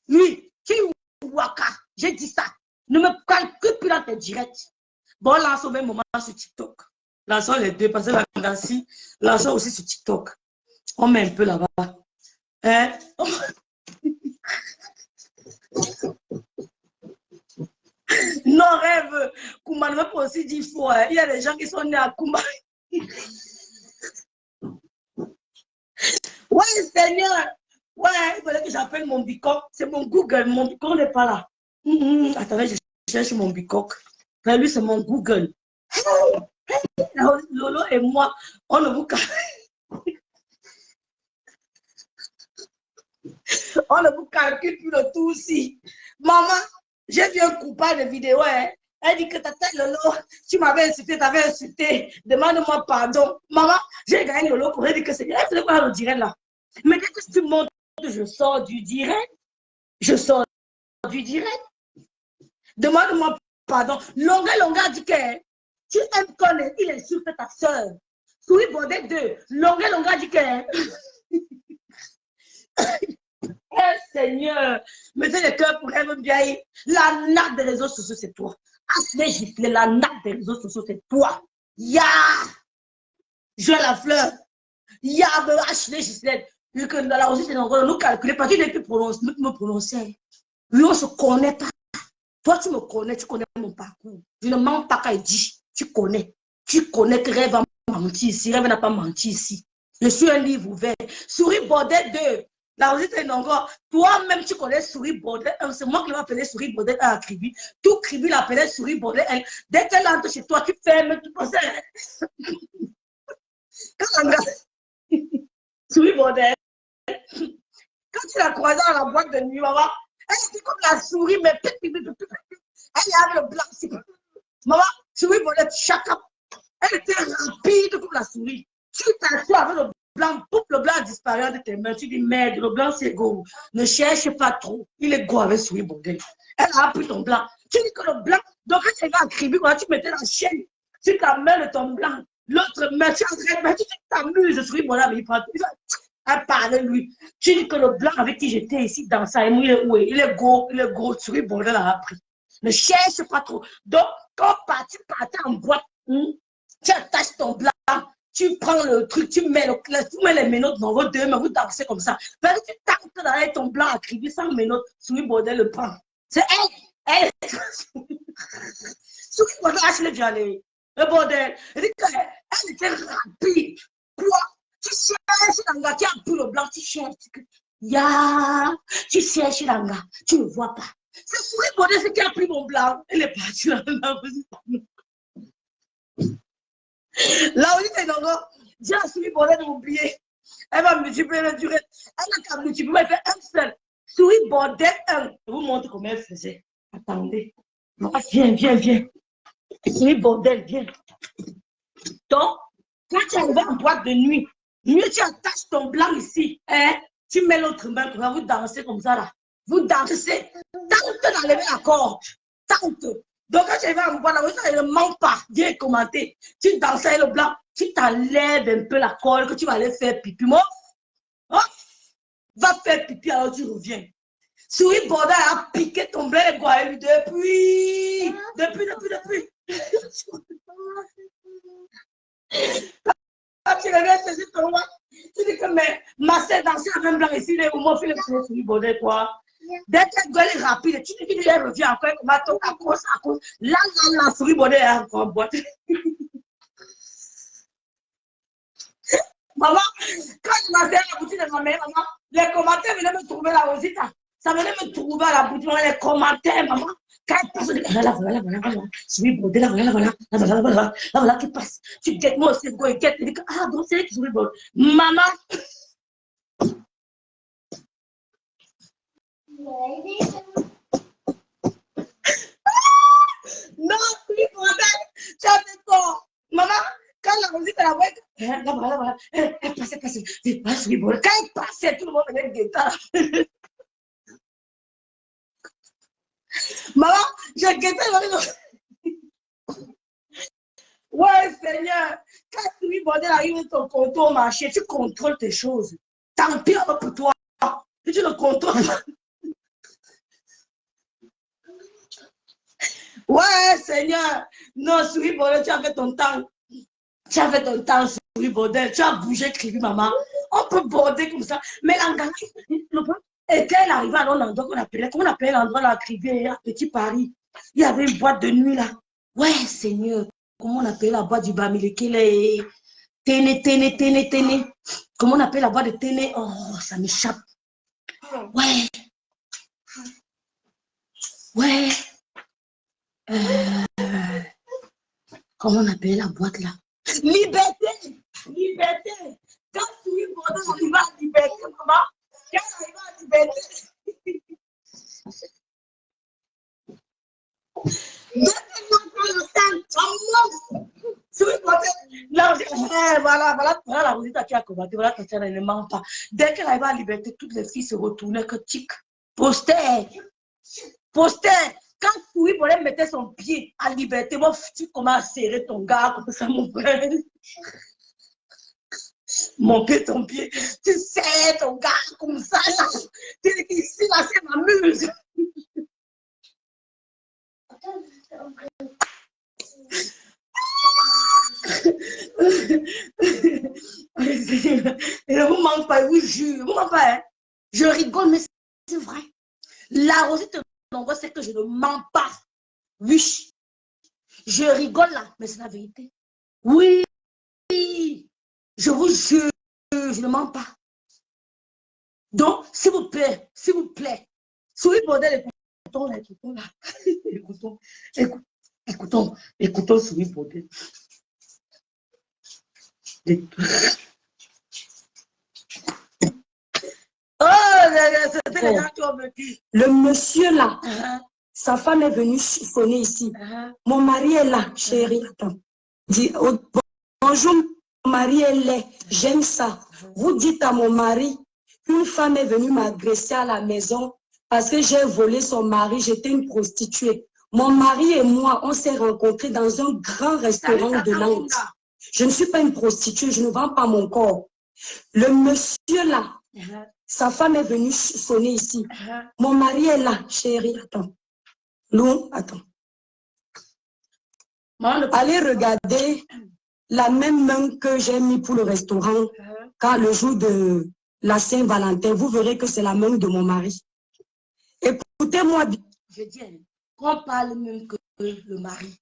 Oui, tu es waka. J'ai dit ça. Ne me calcule plus dans tes directs. Bon, lançons au même moment sur TikTok. Lançons les deux, parce que la Nancy, lançons aussi sur TikTok. On met un peu là-bas. Hein? Non, Rêve. Koumba ne veut pas aussi dire faux. Hein. Il y a des gens qui sont nés à Koumba. Ouais, Seigneur. Ouais, il fallait que j'appelle mon bicoque. C'est mon Google. Mon bicoque n'est pas là. Attendez, je cherche mon bicoque. Enfin, lui, c'est mon Google. Lolo et moi, on ne vous, on ne vous calcule plus le tout aussi. Maman, j'ai vu un coupage de vidéo. Hein. Elle dit que tata Lolo, tu m'avais insulté, t'avais insulté. Demande-moi pardon. Maman, j'ai gagné Lolo pour elle dire que c'est bien. Elle faisait quoi le direct là? Mais dès que tu montres que je sors du direct, je sors du direct. Demande-moi pardon. Longa dit que tu aimes connaître, il insulte ta soeur. Souris Baudet 2. Longa dit que oh Seigneur, mettez le cœur pour elle bien. La nappe des réseaux sociaux, c'est toi. Ashley Giflet, la nappe des réseaux sociaux, c'est toi. Ya! Je la fleur. Ya, Ashley Giflet. Vu que dans la rosée, c'est nous calculer, parce que tu n'es plus me prononcer. Lui, on ne se connaît pas. Toi, tu me connais, tu connais mon parcours. Je ne mens pas quand il dit. Tu connais. Tu connais que Rêve a menti ici. Rêve n'a pas menti ici. Je suis un livre ouvert. Souris Baudet 2. La rosée, c'est encore. Toi-même, tu connais Souris Baudet 1. C'est moi qui l'ai appelé Souris Baudet 1 à Kribi. Tout Kribi l'appelait Souris Baudet 1. Dès qu'elle entre chez toi, tu fermes, tu penses. Souris Baudet. Quand tu l'as croisée à la boîte de nuit, maman, elle était comme la souris, mais elle avait le blanc. Maman, souris Baudet, chacun. Elle était rapide comme la souris. Tu t'assois avec le blanc, le blanc a disparu de tes mains. Tu dis, merde, le blanc c'est go. Ne cherche pas trop. Il est go avec souris Baudet. Elle a pris ton blanc. Tu dis que le blanc, donc quand tu vas à Kribi, quand tu mettais la chaîne, tu t'amènes ton blanc. L'autre main, tu t'amuses, souris Baudet, mais il prend. Elle parlait lui. Tu dis que le blanc avec qui j'étais ici dans ça, il est où? Il est go, souris Baudet l'a appris. Ne cherche pas trop. Donc, quand tu partais en boîte, tu attaches ton blanc, tu prends le truc, tu mets les menottes dans vos deux mains, vous dansez comme ça. Parce que tu tentes d'aller ton blanc à crier sans menottes, Souris Baudet le prend. C'est elle. Souris Baudet, Ashley Dialé. Le Baudet. Elle était rapide. Quoi? Tu cherches l'anga qui a pris le blanc, tu cherches. Tu cherches l'anga, tu ne vois pas. C'est Souris Baudet, c'est qui a pris mon blanc. Elle est partie là. Là où il est encore, Dieu a Souris Baudet de m'oublier. Elle va multiplier la durée. Elle n'a qu'à multiplier, elle fait un seul. Souris Baudet 1. Je vous montre comment elle faisait. Attendez. Viens. Souris Baudet, viens. Donc, quand tu arrives en boîte de nuit, mieux tu attaches ton blanc ici. Hein? Tu mets l'autre main, vous dansez comme ça là. Vous dansez. Tente d'enlever la corde. Tente. Donc, quand tu vas en boîte, ça ne ment pas. Viens commenter. Tu danses avec le blanc. Tu t'enlèves un peu la corde que tu vas aller faire pipi. Moi, va faire pipi alors tu reviens. Souris Baudet a piqué ton blanc et lui depuis. Quand tu reviens saisir ton roi, tu dis que mais ma sœur dansait avec un blanc ici, au moins fait le Souris Baudet quoi. Dès qu'elle gueule est rapide, tu dis qu'elle revient encore, à cause. Là, la Souris Baudet est encore en boîte. Maman, quand je m'asseyais à la boutique de ma mère, maman, les commentaires venaient me trouver là aussi. Ça venait me trouver à la boutique, les commentaires, maman. Quand elle passe, je dis, voilà. Souris Baudet, voilà, qui passe. Tu guettes, moi aussi, je guette. Tu dis, ah, bon, c'est elle qui Souris Baudet. Maman. Non, Souris Baudet, tu as fait quoi? Maman, quand la musique, elle a voix, voilà. Elle passait. C'est pas Souris Baudet. Quand elle passait, tout le monde venait guetter. Maman, j'ai guetté. Ouais, Seigneur. Quand Souris Baudet arrive de ton compte au marché, tu contrôles tes choses. Tant pis pour toi. Et tu le contrôles. Ouais, Seigneur. Non, Souris Baudet, tu as fait ton temps. Souris Baudet. Tu as bougé, Kribi, maman. On peut border comme ça. Mais l'engagement, et quand elle arrivait à l'endroit qu'on appelait, comment on appelait l'endroit là, Kribi, à Petit Paris, il y avait une boîte de nuit là. Ouais, Seigneur. Comment on appelle la boîte du Bamileke? Téné. Comment on appelle la boîte de Téné? Oh, ça m'échappe. Ouais. Ouais. Comment on appelle la boîte là? Liberté! Liberté! Quand tu es bon, on arrive à liberté, maman. Quand on arrive à liberté. Voilà la Rosita qui a combattu, voilà Tatiana, elle ne ment pas. Dès qu'elle arrive à la liberté, toutes les filles se retournaient que tic, poster. Quand Souris Bonnet mettait son pied à liberté, moi, tu commences à serrer ton gars comme ça, mon frère. Mon pied, ton pied, tu serres ton gars comme ça, là. Tu dis qu'ici, là, c'est ma muse. Et ne vous manque pas, je vous jure, vous manque pas, hein. Je rigole, mais c'est vrai. La Rosette Nongo, c'est que je ne mens pas. Oui, je rigole là, mais c'est la vérité. Oui, je vous jure, je ne mens pas. Donc, s'il vous plaît, soyez bordel, écoutons là, écoutons, soyez bordel. Oh, c'était les gens qui ont vécu. Le monsieur là, sa femme est venue sonner ici. Mon mari est là, chérie. Attends. Dis, oh, bonjour, mon mari est laid. J'aime ça. Vous dites à mon mari qu'une femme est venue m'agresser à la maison parce que j'ai volé son mari. J'étais une prostituée. Mon mari et moi, on s'est rencontrés dans un grand restaurant de Nantes. Je ne suis pas une prostituée, je ne vends pas mon corps. Le monsieur là, sa femme est venue sonner ici. Mon mari est là, chérie. Attends. Non, attends. Allez regarder la même main que j'ai mis pour le restaurant quand le jour de la Saint-Valentin. Vous verrez que c'est la main de mon mari. Écoutez-moi bien. Je dis, qu'on parle même que le mari.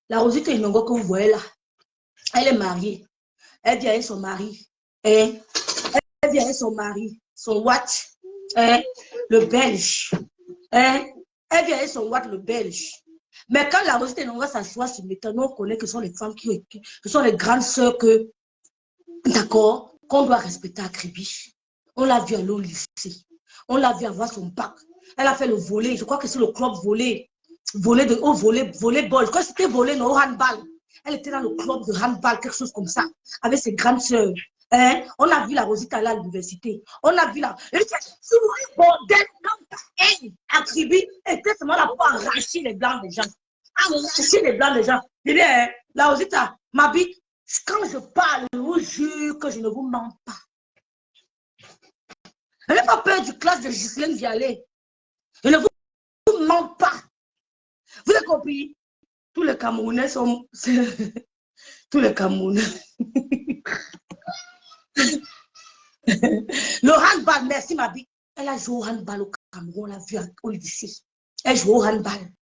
La Rosita Inongo que vous voyez là, elle est mariée. Elle vient avec son mari. Elle vient avec son mari, son watch, le belge. Elle vient avec son watch, le belge. Mais quand la Rosita Inongo s'assoit sur le métal, on connaît que ce sont les femmes qui sont les grandes sœurs que, d'accord, qu'on doit respecter à Kribiche. On l'a vu aller au lycée. On l'a vu avoir son bac. Elle a fait le volley. Je crois que c'est le club volley. Volleyball. Je crois que c'était volley, non, handball. Elle était dans le club de handball, quelque chose comme ça, avec ses grandes sœurs. Hein? On a vu la Rosita aller à l'université. On a vu la... Souris, bordel, à Kribi, était seulement là pour arracher les blancs des gens. Arracher les blancs des gens. Je dis, hein, la Rosita, ma bite, quand je parle, je vous jure que je ne vous mens pas. Je n'ai pas peur du classe de Ghislaine Vialet. Je ne vous mens pas. Vous avez compris? Tous les Camerounais sont... Tous les Camerounais. Le handball, merci ma bite. Elle a joué au handball au Cameroun, on l'a vu au lycée. Elle joue au handball.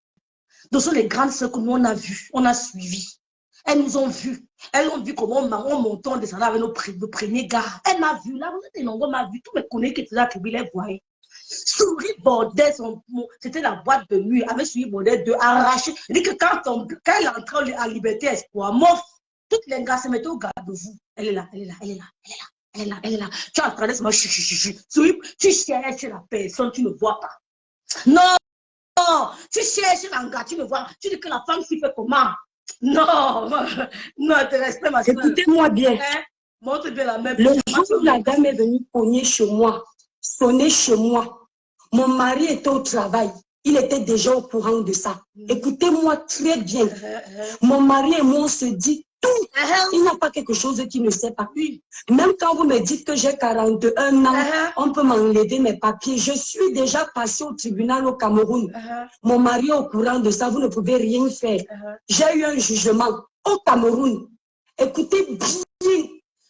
Donc, ce sont les grandes sœurs que nous, on a vues, on a suivies. Elles nous ont vues. Elles ont vu comment on montait, on descendait avec nos premiers gars. Elle m'a vu, là, on m'a vu. Tous mes collègues qui étaient là, qui les voyaient. Souris Bordel, c'était la boîte de nuit, avec Souris Bordel de arracher. Il dit que quand elle entrait à Liberté Espoir, toutes les gars se mettaient au garde de vous. Elle est là. Tu es en train de se dire, Souris, tu cherches la personne, tu ne vois pas. Non, tu cherches l'engagement, tu ne vois pas. Tu dis que la femme s'y fait comment? Non, te respecte ma soeur. Écoutez-moi bien. Hein? Montre bien la même. Le jour où la dame est venue cogner chez moi, sonner chez moi, mon mari était au travail. Il était déjà au courant de ça. Écoutez-moi très bien. Mon mari et moi, on se dit tout. Il n'y a pas quelque chose qu'il ne sait pas. Même quand vous me dites que j'ai 41 ans, on peut m'enlever mes papiers. Je suis déjà passée au tribunal au Cameroun. Mon mari est au courant de ça. Vous ne pouvez rien faire. J'ai eu un jugement au Cameroun. Écoutez bien.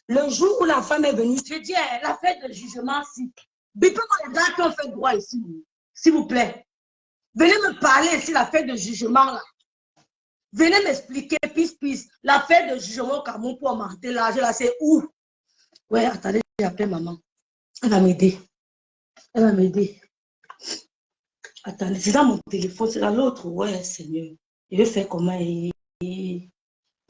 Le jour où la femme est venue... Je dis, la fête de jugement, si. Bipez-moi les gars qui ont fait droit ici, s'il vous plaît. Venez me parler ici, la fête de jugement, là. Venez m'expliquer, pisse. La fête de jugement au Cameroun pour augmenter là, je la sais où? Ouais, attendez, j'ai appelé maman. Elle va m'aider. Elle va m'aider. Attendez, c'est dans mon téléphone, c'est dans l'autre. Ouais, Seigneur. Je vais faire comment?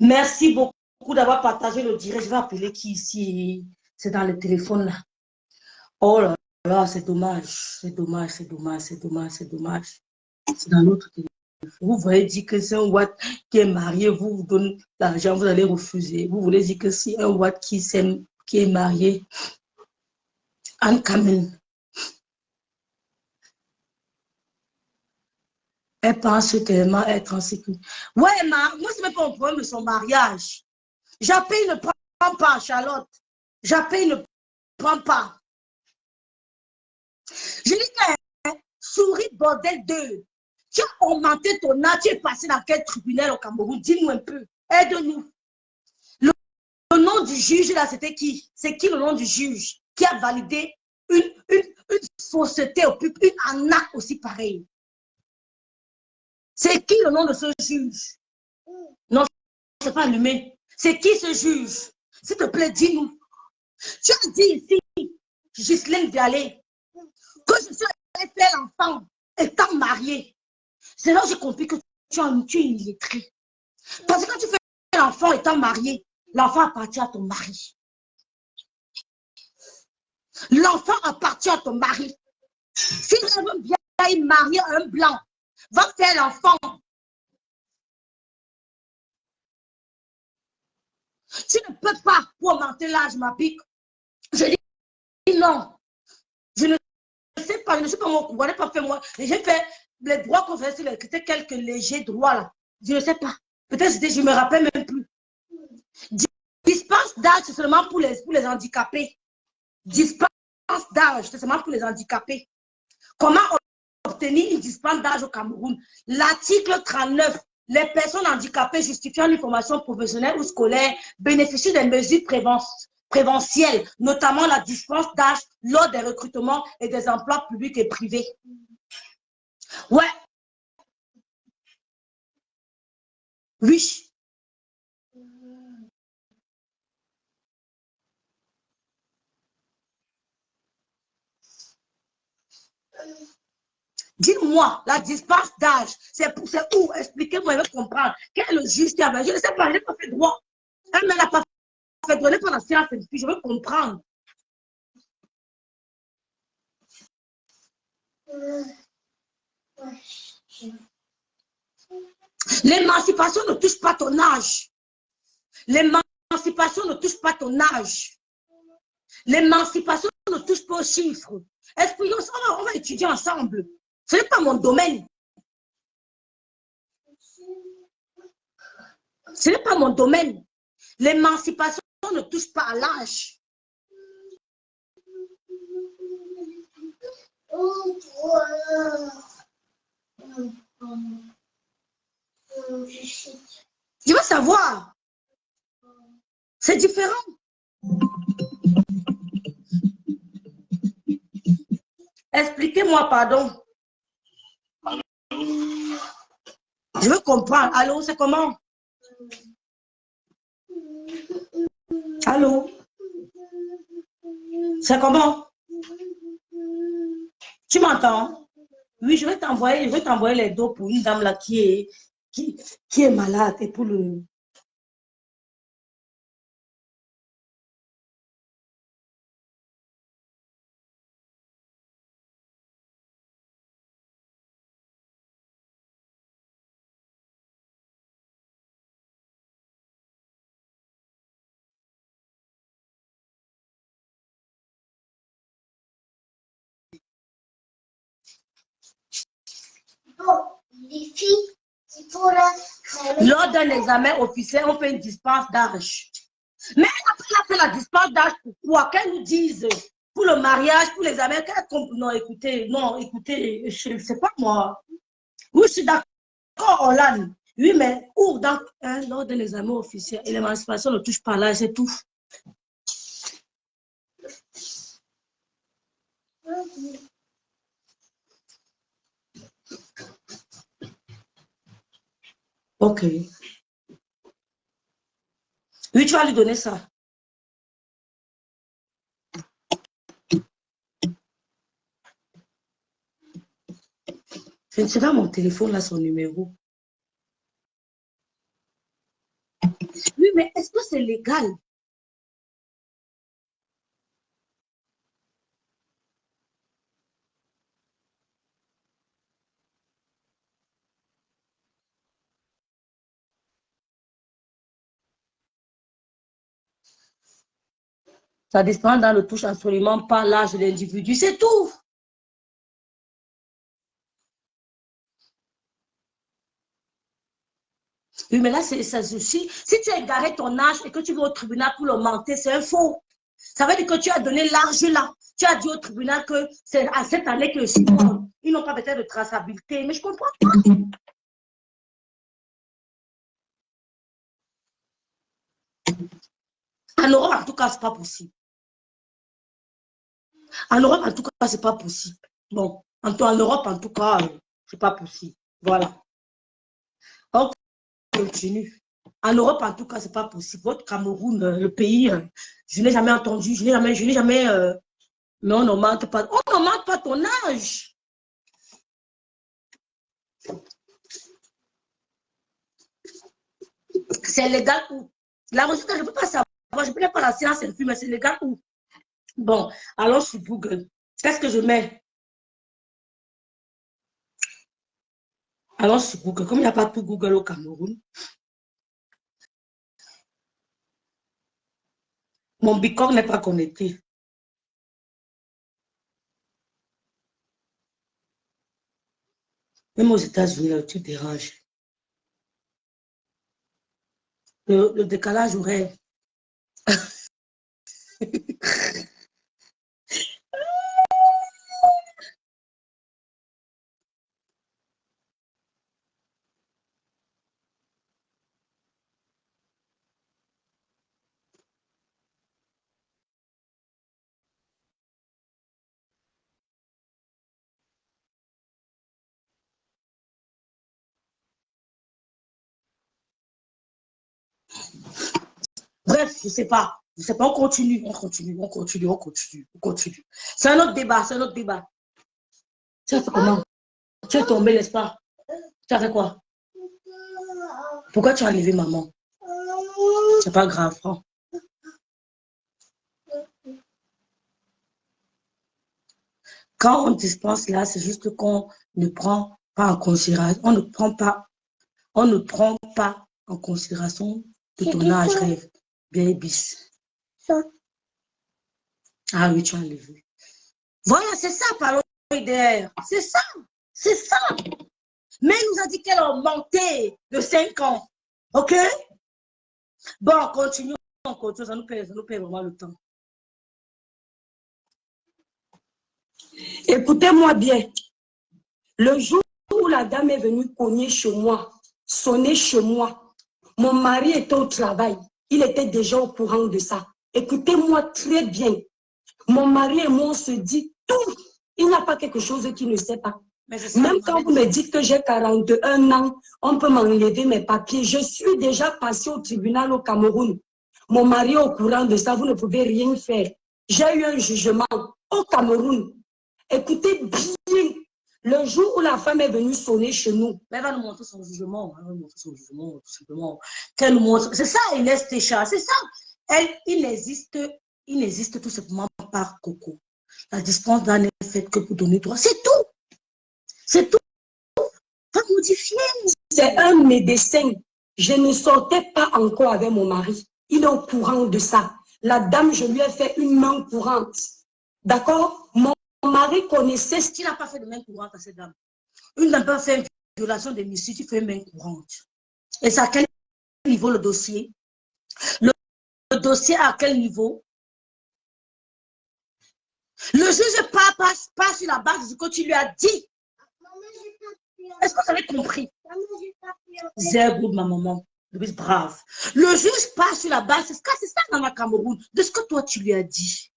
Merci beaucoup d'avoir partagé le direct. Je vais appeler qui ici? C'est dans le téléphone là. Oh là là, c'est dommage. C'est dommage, c'est dommage, c'est dommage, c'est dommage. C'est dans l'autre téléphone. Vous voulez dire que c'est un Watt qui est marié, vous donnez l'argent, vous allez refuser. Vous voulez dire que si un Watt qui est marié, Anne Kamel, elle pense tellement être en sécurité. Ouais, moi, c'est même pas un problème de son mariage. Japé ne prend pas, Charlotte. Japé ne prend pas. Je dis que souris, bordel 2. Tu as augmenté ton âge, tu es passé dans quel tribunal au Cameroun? Dis-nous un peu. Aide-nous. Le nom du juge, là, c'était qui? C'est qui le nom du juge qui a validé une fausseté, une arnaque aussi pareille? C'est qui le nom de ce juge? Non, c'est pas allumé. C'est qui ce juge? S'il te plaît, dis-nous. Tu as dit ici, Ghislaine Vialé, que je suis allée faire l'enfant étant mariée. C'est là que j'ai compris que tu es illettré. Parce que quand tu fais l'enfant étant marié, l'enfant appartient à ton mari. L'enfant appartient à ton mari. Si un vieil marié, un blanc, va faire l'enfant, tu ne peux pas augmenter l'âge, ma pique. Je dis non. Je ne sais pas, je ne sais pas moi, je n'ai pas fait moi. J'ai fait les droits qu'on faisait, c'était quelques légers droits là. Je ne sais pas. Peut-être je ne me rappelle même plus. Dispense d'âge, c'est seulement pour les handicapés. Dispense d'âge, c'est seulement pour les handicapés. Comment obtenir une dispense d'âge au Cameroun? L'article 39, les personnes handicapées justifiant une formation professionnelle ou scolaire bénéficient des mesures préventielles, notamment la dispense d'âge lors des recrutements et des emplois publics et privés. Ouais. Oui. Dis-moi, la dispense d'âge, c'est où? Expliquez-moi, je vais comprendre. Quel est le juge qui avait? Je ne sais pas, je n'ai pas fait droit. Elle ne l'a pas fait droit, je n'ai pas la science, je veux comprendre. L'émancipation ne touche pas ton âge. L'émancipation ne touche pas ton âge. L'émancipation ne touche pas aux chiffres. On va étudier ensemble. Ce n'est pas mon domaine. Ce n'est pas mon domaine. L'émancipation ne touche pas à l'âge. Je veux savoir. C'est différent. Expliquez-moi, pardon. Je veux comprendre. Allô, c'est comment? Allô? C'est comment? Tu m'entends? Oui, je vais t'envoyer les dos pour une dame là qui est malade et pour le... Les filles, c'est pour la... Lors d'un examen officiel, on fait une dispense d'âge. Mais après, on a fait la dispense d'âge, pourquoi? Qu'elles nous disent pour le mariage, pour l'examen, non, écoutez, je ne sais pas moi. Oui, je suis d'accord, Hollande. Oui, mais où donc, lors d'un examen officiel, et l'émancipation ne touche pas l'âge, c'est tout. Ok. Oui, tu vas lui donner ça. Je ne sais pas mon téléphone, là, son numéro. Oui, mais est-ce que c'est légal? Ça dépend dans le touche absolument pas l'âge de l'individu, c'est tout. Oui, mais là, c'est ça aussi. Si tu as égaré ton âge et que tu vas au tribunal pour le mentir, c'est un faux. Ça veut dire que tu as donné l'âge là. Tu as dit au tribunal que c'est à cette année que je suis mort. Ils n'ont pas peut-être de traçabilité, mais je comprends pas. En Europe, en tout cas, c'est pas possible. En Europe, en tout cas, c'est pas possible. Bon, en Europe, en tout cas, c'est pas possible. Voilà. On continue. En Europe, en tout cas, c'est pas possible. Votre Cameroun, le pays, je n'ai jamais entendu, je n'ai jamais, mais on n'augmente pas. On n'augmente pas ton âge. C'est légal où? La recherche, je ne peux pas savoir. Je ne connais pas la science infime, mais c'est légal où? Bon, alors sur Google. Qu'est-ce que je mets? Alors sur Google. Comme il n'y a pas tout Google au Cameroun, mon Bitcoin n'est pas connecté. Même aux États-Unis, tu déranges. Le décalage horaire. Bref, je ne sais pas. Je ne sais pas, on continue, on continue, on continue, on continue, on continue. C'est un autre débat, c'est un autre débat. Tu as fait comment? Tu es tombé, n'est-ce pas? Tu as fait quoi? Pourquoi tu as enlevé maman? C'est pas grave, hein? Quand on dispense là, c'est juste qu'on ne prend pas en considération, on ne prend pas en considération de ton âge rêve. Bien bis. Ah oui, tu as enlevé. Voilà, c'est ça, parlons d'hier. C'est ça, c'est ça. Mais il nous a dit qu'elle a augmenté de 5 ans. OK? Bon, continuons, on continue, ça nous paie vraiment le temps. Écoutez-moi bien. Le jour où la dame est venue cogner chez moi, sonner chez moi, mon mari était au travail. Il était déjà au courant de ça. Écoutez-moi très bien. Mon mari et moi, on se dit tout. Il n'y a pas quelque chose qu'il ne sait pas. Même quand vous me dites que j'ai 41 ans, on peut m'enlever mes papiers. Je suis déjà passée au tribunal au Cameroun. Mon mari est au courant de ça, vous ne pouvez rien faire. J'ai eu un jugement au Cameroun. Écoutez bien, le jour où la femme est venue sonner chez nous. Mais elle va nous montrer son jugement, elle va nous montrer son jugement, tout simplement. Qu'elle nous montre. C'est ça, Inès Técha, c'est ça. Il n'existe tout simplement pas, Coco. La dispense d'un est faite que pour donner droit. C'est tout. C'est tout. Pas modifier. C'est un médecin. Je ne sortais pas encore avec mon mari. Il est au courant de ça. La dame, je lui ai fait une main courante. D'accord? Mon mari connaissait ce qu'il n'a pas fait de main courante à cette dame. Une dame peut faire une violation de domicile, tu fais une main courante. Et c'est à quel niveau le dossier? Le dossier à quel niveau? Le juge passe sur la base de ce que tu lui as dit. Est-ce que vous avez compris? Zéro, ma maman. Brave. Le juge passe sur la base, c'est ça dans la Cameroun, de ce que toi tu lui as dit.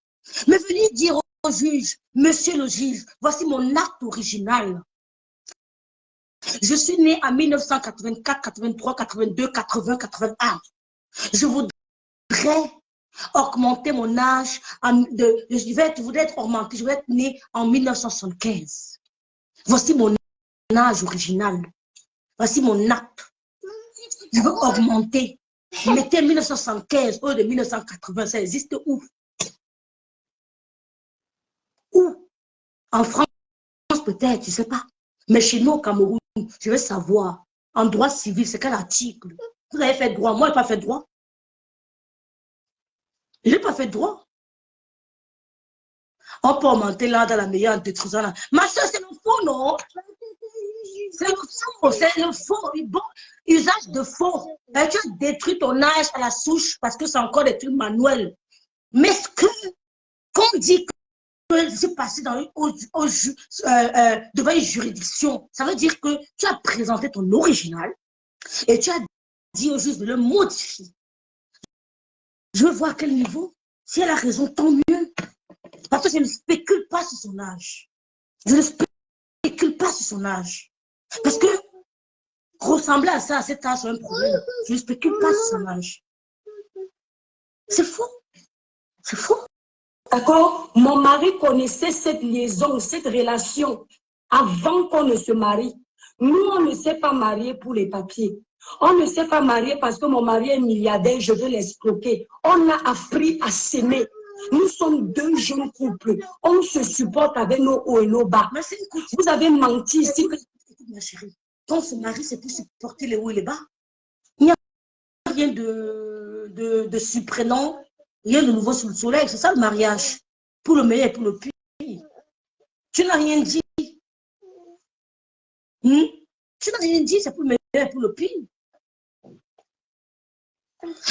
Mais venez dire au juge, monsieur le juge, voici mon acte original. Je suis née en 1984, 83, 82, 80, 81. Je voudrais augmenter mon âge. Je voudrais être augmentée. Je vais être née en 1975. Voici mon âge original. Voici mon acte. Je veux augmenter. Mettez 1975 au de 1980, ça existe où? Où? En France peut-être, je ne sais pas. Mais chez nous au Cameroun, je veux savoir, en droit civil, c'est quel article? Vous avez fait droit, moi je n'ai pas fait droit. Je n'ai pas fait droit. On peut augmenter là dans la meilleure en détruisant là. Ma soeur, c'est le faux, non? C'est le faux, c'est le faux. Bon, usage de faux. Et tu as détruit ton âge à la souche parce que c'est encore des trucs manuels. Mais ce que, qu'on dit que c'est passé dans, devant une juridiction, ça veut dire que tu as présenté ton original et tu as dit au juge de le modifier. Je veux voir à quel niveau. Si elle a raison, tant mieux. Parce que je ne spécule pas sur son âge. Je ne spécule pas sur son âge. Parce que ressembler à ça, à cet âge, c'est un problème. Je ne spécule pas sur son âge. C'est faux. C'est faux. D'accord? Mon mari connaissait cette liaison, cette relation avant qu'on ne se marie. Nous, on ne s'est pas mariés pour les papiers. On ne s'est pas marié parce que mon mari est milliardaire, je veux l'escroquer. On a appris à s'aimer. Nous sommes deux jeunes couples. On se supporte avec nos hauts et nos bas. Vous avez menti ici. Écoute, ma chérie, quand on se marie, c'est pour supporter les hauts et les bas. Il n'y a rien de surprenant, rien de nouveau sous le soleil. C'est ça le mariage. Pour le meilleur et pour le pire. Tu n'as rien dit. Tu n'as rien dit, c'est pour le meilleur et pour le pire.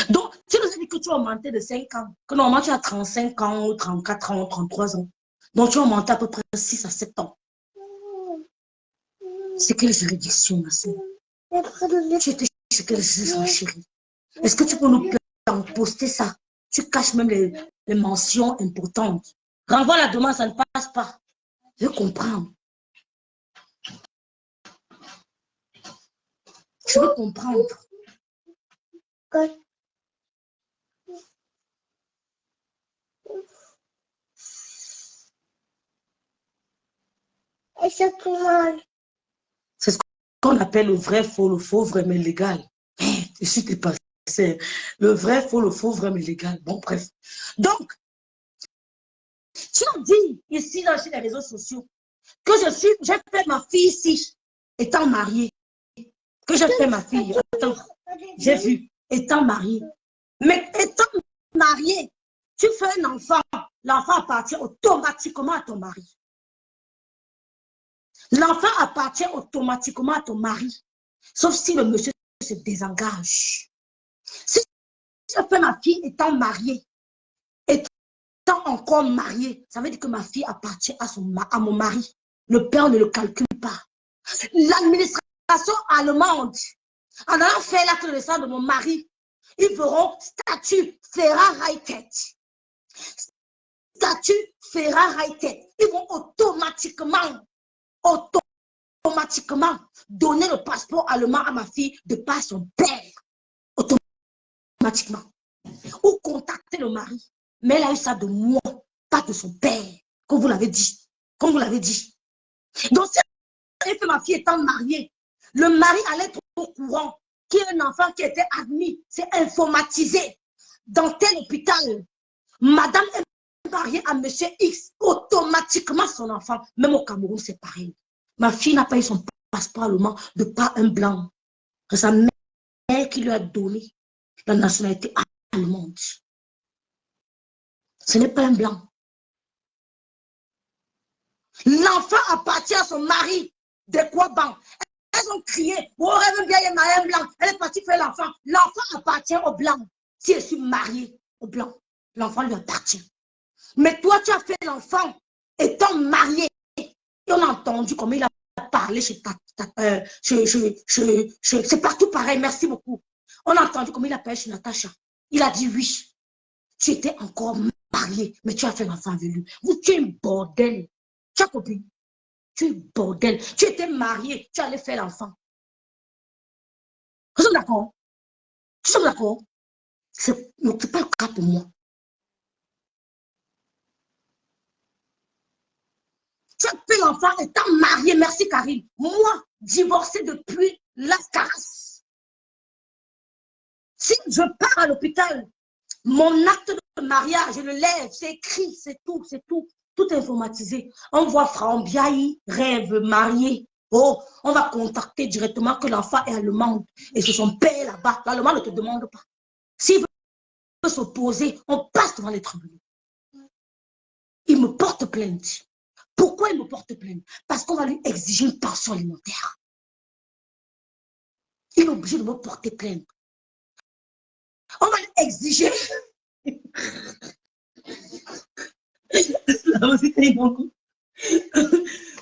Donc, tu nous as dit que tu as augmenté de 5 ans, que normalement tu as 35 ans, 34 ans, 33 ans. Donc, tu as augmenté à peu près 6 à 7 ans. C'est quelle juridiction, ma soeur? Tu étais chez quel juge, ma chérie? Est-ce que tu peux nous poster ça? Tu caches même les mentions importantes. Renvoie la demande, ça ne passe pas. Je comprends. Je veux comprendre. C'est ce qu'on appelle le vrai faux, le faux vrai mais légal. Je suis dépassée. Le vrai faux, le faux vrai mais légal. Bon, bref. Donc, tu as dit ici, là, sur les réseaux sociaux, que j'ai fait ma fille ici, étant mariée. Que j'ai fait ma fille. Attends, j'ai vu, étant mariée. Mais étant mariée, tu fais un enfant, l'enfant appartient automatiquement à ton mari. L'enfant appartient automatiquement à ton mari, sauf si le monsieur se désengage. Si je fais ma fille étant mariée, étant encore mariée, ça veut dire que ma fille appartient à mon mari. Le père ne le calcule pas. L'administration allemande, en allant faire l'acte de naissance de mon mari, ils feront statut Verheiratet. Statut Verheiratet. Ils vont automatiquement donner le passeport allemand à ma fille de par son père. Automatiquement. Ou contacter le mari. Mais elle a eu ça de moi, pas de son père. Comme vous l'avez dit. Comme vous l'avez dit. Donc, si elle fait ma fille étant mariée, le mari allait être au courant qu'il y a un enfant qui était admis, c'est informatisé dans tel hôpital. Madame est mariée à monsieur X, automatiquement son enfant. Même au Cameroun, c'est pareil. Ma fille n'a pas eu son passeport allemand de pas un blanc. C'est sa mère qui lui a donné la nationalité allemande. Ce n'est pas un blanc. L'enfant appartient à son mari. De quoi bon? Elles ont crié, oh, elle veut bien un blanc. Elle est partie faire l'enfant. L'enfant appartient au blanc. Si je suis mariée au blanc, l'enfant lui appartient. Mais toi, tu as fait l'enfant étant marié. Et on a entendu comment il a parlé chez c'est partout pareil, merci beaucoup. On a entendu comment il a parlé chez Natacha. Il a dit oui. Tu étais encore marié, mais tu as fait l'enfant avec lui. Tu es un bordel. Tu as compris? Tu es un bordel. Tu étais marié, tu allais faire l'enfant. Nous sommes d'accord? Nous sommes d'accord? Ce n'est pas le cas pour moi. Tu as fait l'enfant étant marié, merci Karine. Moi, divorcé depuis Las Caras. Si je pars à l'hôpital, mon acte de mariage, je le lève, c'est écrit, c'est tout, tout informatisé. On voit Frambiaï, rêve, marié. Oh, on va contacter directement que l'enfant est allemand et c'est son père là-bas. L'allemand ne te demande pas. S'il veut s'opposer, on passe devant les tribunaux. Il me porte plainte. Pourquoi il me porte plainte? Parce qu'on va lui exiger une pension alimentaire. Il est obligé de me porter plainte. On va lui exiger. La musique est beaucoup.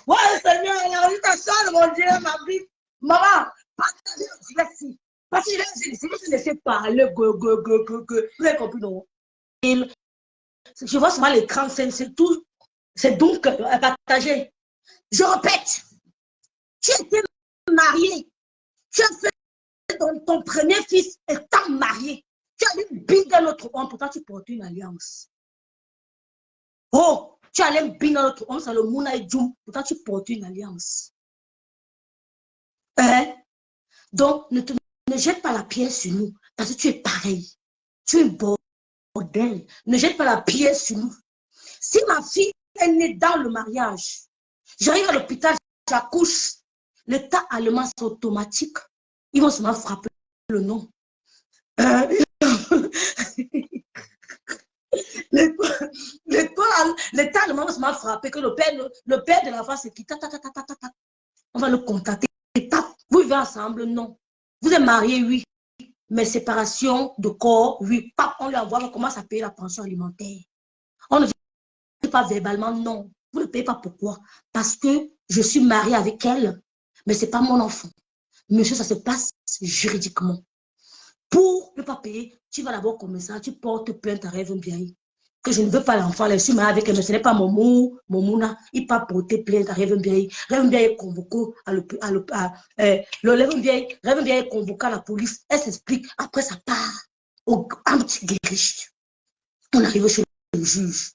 Ouais, Seigneur, la réputation de mon Dieu, ma vie. Maman, partagez le direct. Parce que je vais laisser parler. Vous avez compris, non? Je vois souvent l'écran, c'est tout. C'est donc à partager. Je répète, tu étais marié. Tu as fait ton premier fils étant marié. Tu as eu big dans notre homme, pourtant tu portes une alliance. Oh, tu allais bien dans notre homme, c'est le Mouna et Djoum, pourtant tu portes une alliance. Hein? Donc, ne jette pas la pierre sur nous, parce que tu es pareil. Tu es bordel. Ne jette pas la pierre sur nous. Si ma fille est née dans le mariage, j'arrive à l'hôpital, j'accouche, l'état allemand, c'est automatique. Ils vont seulement frapper le nom. L'état allemand va seulement frapper que le père de l'enfant, c'est qui? On va le contacter. Vous vivez ensemble? Non. Vous êtes mariés? Oui. Mais séparation de corps? Oui. On lui envoie, on commence à payer la pension alimentaire. On ne dit pas verbalement non. Vous ne payez pas pourquoi? Parce que je suis mariée avec elle, mais ce n'est pas mon enfant. Monsieur, ça se passe juridiquement. Pour ne pas payer, tu vas d'abord comme ça, tu portes plainte à Rêve Bien. Que je ne veux pas l'enfant, je suis mariée avec elle, mais ce n'est pas mon mouna. Il peut porter plainte à Rêve Bien. Rêve Bien est convoqué Rêve Bien est convoqué à la police. Elle s'explique. Après, ça part au anti-guérich. On arrive chez le juge.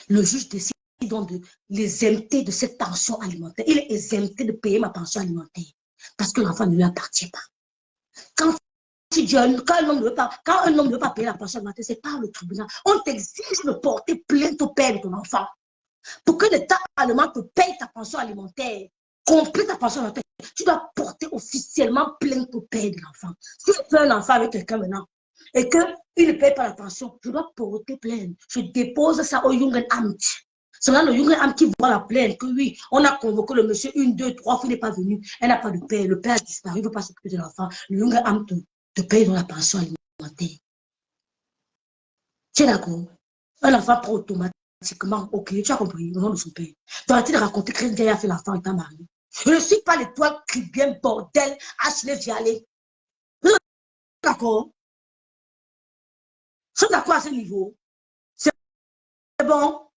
Le juge décide donc de l'exempter de cette pension alimentaire. Il est exempté de payer ma pension alimentaire parce que l'enfant ne lui appartient pas. Quand un homme ne veut pas payer la pension alimentaire, c'est par le tribunal. On t'exige de porter plainte au père de ton enfant pour que l'État allemand te paye ta pension alimentaire, complète ta pension alimentaire. Tu dois porter officiellement plainte au père de l'enfant. Si je fais un enfant avec quelqu'un maintenant et qu'il ne paye pas la pension, je dois porter plainte. Je dépose ça au Jugendamt. C'est là le Jugendamt qui voit la plainte que oui, on a convoqué le monsieur 1, 2, 3 fois, il n'est pas venu. Elle n'a pas de père. Le père a disparu, il ne veut pas s'occuper de l'enfant. Le Jugendamt te paye dans la pension alimentaire. Tu es d'accord? Un enfant prend automatiquement. Ok, tu as compris le nom de son père. Tu arrêté de raconter que Christ a fait l'enfant étant marié. Je ne suis pas l'étoile qui bien bordel Ashley Vialet. D'accord? Je suis d'accord à ce niveau. C'est bon.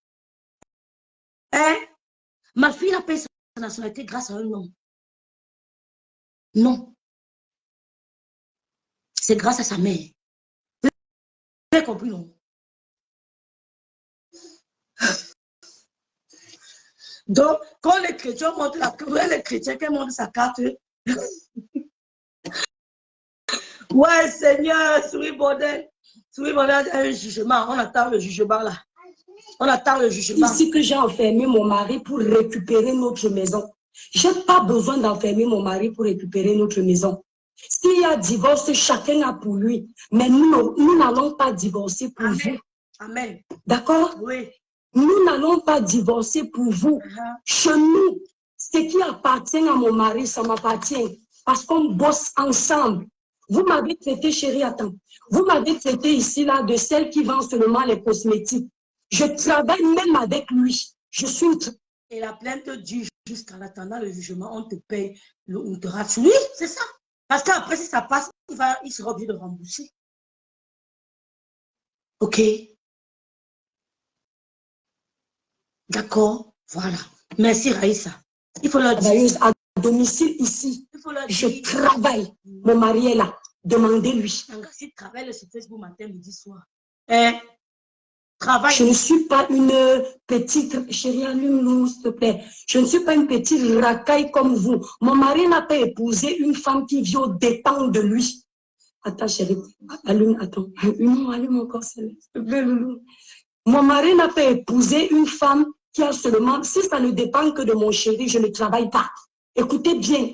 Hein? Ma fille a payé sa nationalité grâce à un homme. Non. C'est grâce à sa mère. Vous avez compris, non? Donc, quand les chrétiens montrent les chrétiens qui montrent sa carte, ouais, Seigneur, souris bordel. Souris bordel, un jugement. On attend le jugement là. On attend le jugement. Ici que j'ai enfermé mon mari pour récupérer notre maison. Je n'ai pas besoin d'enfermer mon mari pour récupérer notre maison. S'il y a divorce, chacun a pour lui. Mais nous n'allons pas divorcer pour vous. Amen. D'accord? Oui. Nous n'allons pas divorcer pour vous. Chez nous, ce qui appartient à mon mari, ça m'appartient. Parce qu'on bosse ensemble. Vous m'avez traité, chérie, attends. Vous m'avez traité ici, là, de celle qui vend seulement les cosmétiques. Je travaille même avec lui. Je suis... Et la plainte dit jusqu'en attendant le jugement, on te paye, on te rassure. Oui, c'est ça. Parce qu'après, si ça passe, il sera obligé de rembourser. OK? D'accord? Voilà. Merci, Raïssa. Il faut leur dire. À domicile ici, je travaille. Mon mari est là. Demandez-lui. Si tu travailles sur Facebook matin, midi, soir. Hein? Travail. Je ne suis pas une petite, chérie, allume-nous, s'il te plaît. Je ne suis pas une petite racaille comme vous. Mon mari n'a pas épousé une femme qui vit aux dépens de lui. Attends, chérie, allume, attends. Non, allume encore, s'il te plaît, Loulou. Mon mari n'a pas épousé une femme qui a seulement, si ça ne dépend que de mon chéri, je ne travaille pas. Écoutez bien,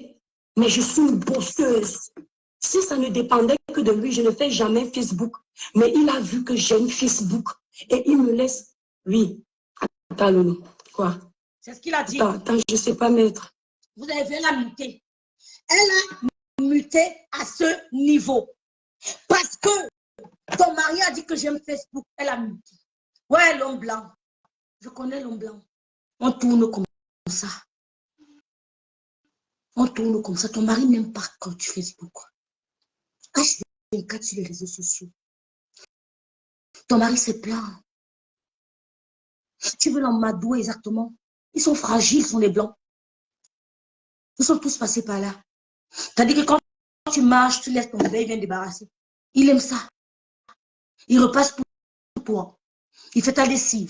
mais je suis une bosseuse. Si ça ne dépendait que de lui, je ne fais jamais Facebook. Mais il a vu que j'aime Facebook et il me laisse. Oui. Attends, Loulou. Quoi? C'est ce qu'il a dit. Attends, je ne sais pas mettre. Vous avez la muter. Elle a muté à ce niveau. Parce que ton mari a dit que j'aime Facebook. Elle a muté. Ouais, l'homme blanc. Je connais l'homme blanc. On tourne comme ça. On tourne comme ça. Ton mari n'aime pas quand tu fais Facebook. H24 sur les réseaux sociaux. Ton mari se plaint. Tu veux l'emmadouer exactement. Ils sont fragiles, ils sont les blancs. Ils sont tous passés par là. C'est-à-dire que quand tu marches, tu laisses ton bébé, il vient débarrasser. Il aime ça. Il repasse pour toi. Il fait ta lessive.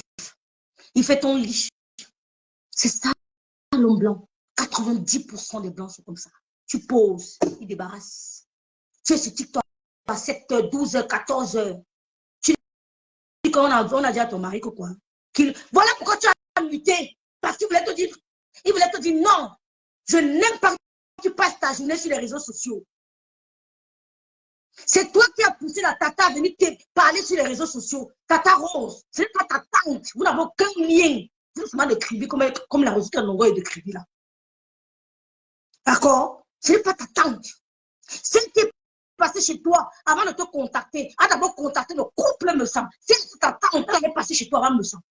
Il fait ton lit. C'est ça, l'homme blanc. 90% des blancs sont comme ça. Tu poses, il débarrasse. Tu es sur TikTok à 7h, 12h, 14h. Tu dis qu'on a dit à ton mari que quoi? Voilà pourquoi tu as muté. Parce qu'il voulait te dire, non, je n'aime pas que tu passes ta journée sur les réseaux sociaux. C'est toi qui as poussé la tata à venir te parler sur les réseaux sociaux. Tata Rose, ce n'est pas ta tante. Vous n'avez aucun lien. Vous êtes seulement décrivé comme la Rosita Nongo est décrivée là. D'accord? Ce n'est pas ta tante. Celle qui est passée chez toi avant de te contacter, a d'abord contacté le couple me semble. Si c'est ta tante, elle est passée chez toi avant me semble.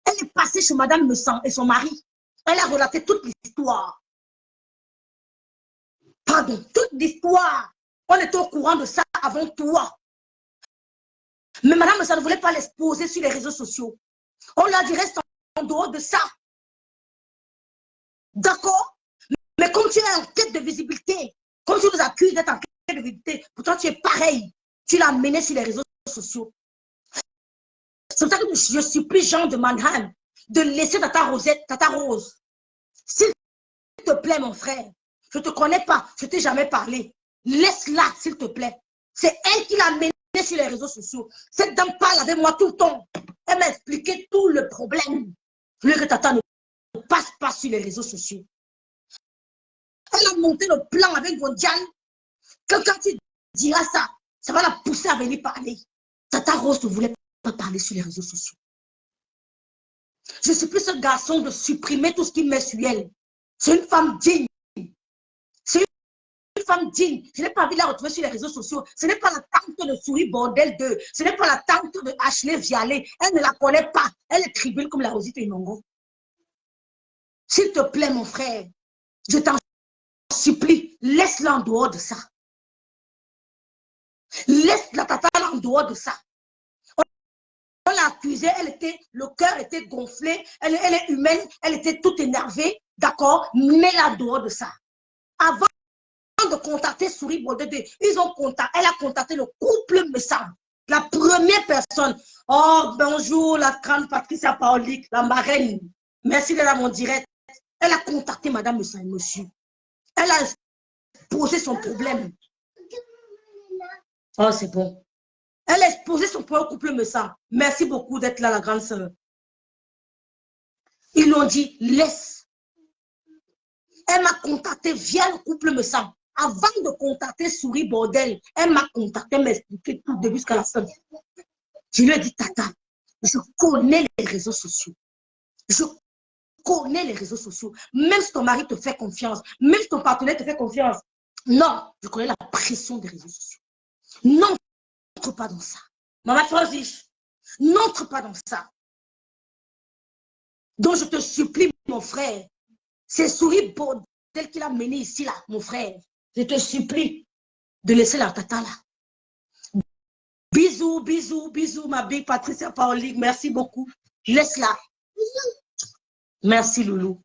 Elle est passée chez madame me semble et son mari. Elle a relaté toute l'histoire. Pardon, toute l'histoire. On était au courant de ça avant toi. Mais madame ça ne voulait pas l'exposer sur les réseaux sociaux. On lui a dit reste en dehors de ça. D'accord? Mais comme tu es en quête de visibilité, comme tu nous accuses d'être en quête de visibilité, pourtant tu es pareil. Tu l'as mené sur les réseaux sociaux. C'est pour ça que je supplie Jean de Mannheim de laisser Tata Rose. S'il te plaît, mon frère, je ne te connais pas, je ne t'ai jamais parlé. Laisse-la, s'il te plaît. C'est elle qui l'a menée sur les réseaux sociaux. Cette dame parle avec moi tout le temps. Elle m'a expliqué tout le problème. Je voulais que Tata ne passe pas sur les réseaux sociaux. Elle a monté le plan avec Vondian. Que quand tu diras ça, ça va la pousser à venir parler. Tata Rose ne voulait pas parler sur les réseaux sociaux. Je ne suis plus ce garçon de supprimer tout ce qui met sur elle. C'est une femme digne. C'est une femme digne. Je n'ai pas envie de la retrouver sur les réseaux sociaux. Ce n'est pas la tante de Souris Bordel 2. Ce n'est pas la tante de Ashley Vialet. Elle ne la connaît pas. Elle est tribune comme la Rosita Inongo. S'il te plaît, mon frère, je t'en supplie, laisse-la en dehors de ça. Laisse la tata en dehors de ça. On l'a accusée, le cœur était gonflé, elle est humaine, elle était toute énervée, d'accord, mets-la en dehors de ça. Avant de contacter Souris Bordé, elle a contacté le couple me semble. La première personne. Oh, bonjour, la grande Patricia Paolique, la marraine. Merci d'être à mon direct. Elle a contacté madame monsieur. Elle a posé son problème. Oh, c'est bon. Elle a exposé son problème au couple me semble. Merci beaucoup d'être là, la grande sœur. Ils l'ont dit, laisse. Elle m'a contacté via le couple me semble. Avant de contacter Souris Bordel, elle m'a contacté, m'expliquer tout début jusqu'à la fin. Je lui ai dit, tata, je connais les réseaux sociaux. Je connais les réseaux sociaux. Même si ton mari te fait confiance, même si ton partenaire te fait confiance. Non, je connais la pression des réseaux sociaux. N'entre pas dans ça. Maman Francis, n'entre pas dans ça. Donc je te supplie, mon frère, c'est Souris Bordel qui l'a mené ici, là, mon frère. Je te supplie de laisser la tata là. Bisous, bisous, bisous, ma big Patricia Paolique. Merci beaucoup. Laisse-la. Merci, Loulou.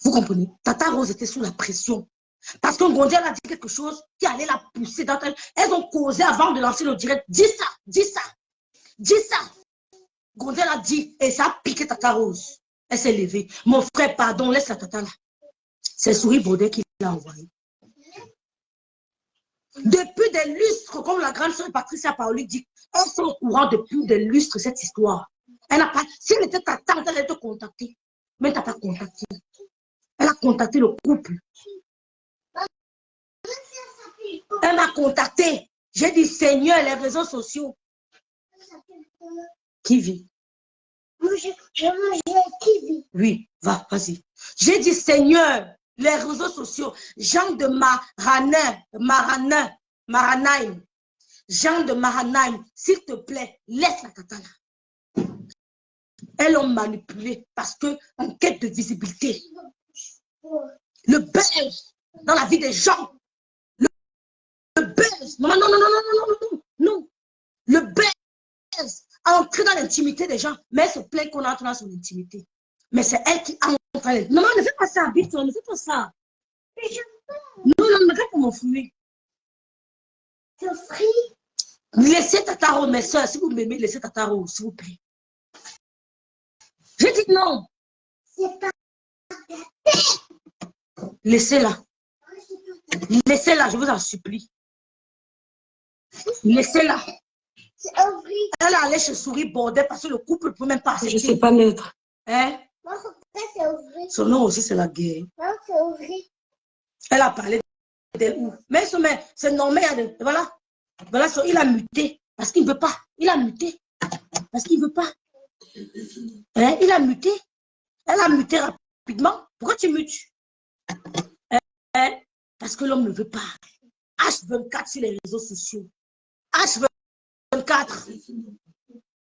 Vous comprenez? Tata Rose était sous la pression. Parce que Gondel a dit quelque chose qui allait la pousser dans elle. Elles ont causé avant de lancer le direct. Dis ça, dis ça, dis ça. Gondel a dit, et ça a piqué Tata Rose. Elle s'est levée. Mon frère, pardon, laisse la Tata là. C'est Souris Baudet qui l'a envoyé. Depuis des lustres, comme la grande sœur Patricia Paoli dit, elles sont au courant depuis des lustres cette histoire. Elle n'a pas, si elle était ta tante, elle allait te contacter. Mais elle t'a pas contacté. Elle a contacté le couple. Elle m'a contacté. J'ai dit, Seigneur, les réseaux sociaux. Qui vit? Qui vit? Oui, va, vas-y. J'ai dit, Seigneur, les réseaux sociaux, Jean de Maranheim, Jean de Maranheim, s'il te plaît, laisse la Tata là. Elles l'ont manipulé parce que en quête de visibilité, le buzz dans la vie des gens, le buzz, non, non, non, non, non, non, non, non, non, le buzz a entré dans l'intimité des gens, mais elle se plaint qu'on entre dans son intimité. Mais c'est elle qui entre dans l'intimité. Non, ne fais pas ça, Victor, ne fais pas ça. Non, non, ne fais pas mon fruit. C'est frit. Laissez Tataro, mes soeurs, si vous m'aimez, laissez Tataro, s'il vous plaît. J'ai dit non. C'est pas. Laissez-la. Laissez-la, je vous en supplie. Laissez-la. C'est un frit. Elle est allée chez Souris Baudet parce que le couple ne peut même pas accepter. Je ne sais pas, maître. Hein? Moi, son frère, c'est un frit. Son nom aussi, c'est la guerre. Non, c'est un frit. Elle a parlé d'elle où? Mais c'est normal. Voilà. Voilà, il a muté. Parce qu'il ne veut pas. Il a muté. Parce qu'il ne veut pas. Hein? Il a muté. Elle a muté rapidement. Pourquoi tu mutes? Hein? Parce que l'homme ne veut pas. H24 sur les réseaux sociaux. H24.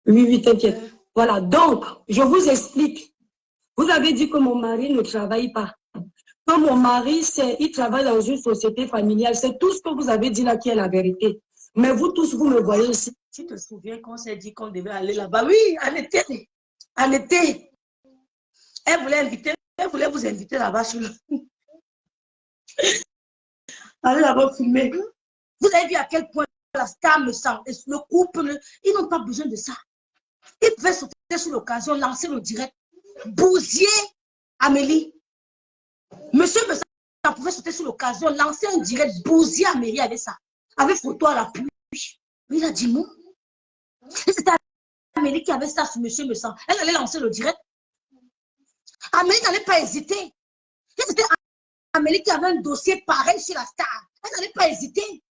Oui, oui, t'inquiète. Voilà, donc, je vous explique. Vous avez dit que mon mari ne travaille pas. Que mon mari, il travaille dans une société familiale. C'est tout ce que vous avez dit là qui est la vérité. Mais vous tous, vous me voyez ici. Tu te souviens qu'on s'est dit qu'on devait aller là-bas? Oui, en été. En été. Elle voulait vous inviter là-bas sur le... Allez là-bas filmer. Vous avez vu à quel point la star me sent. Et le couple, ils n'ont pas besoin de ça. Ils pouvaient sauter sur l'occasion, lancer le direct, bousiller Amélie. Monsieur me sent, pouvait sauter sur l'occasion, lancer un direct, bousiller Amélie avec ça. Avec photo à la pluie. Mais il a dit non. Et c'était Amélie qui avait ça sur monsieur me sent. Elle allait lancer le direct. Amélie n'allait pas hésiter. Et c'était Amélie qui avait un dossier pareil chez la star. Elle n'allait pas hésiter.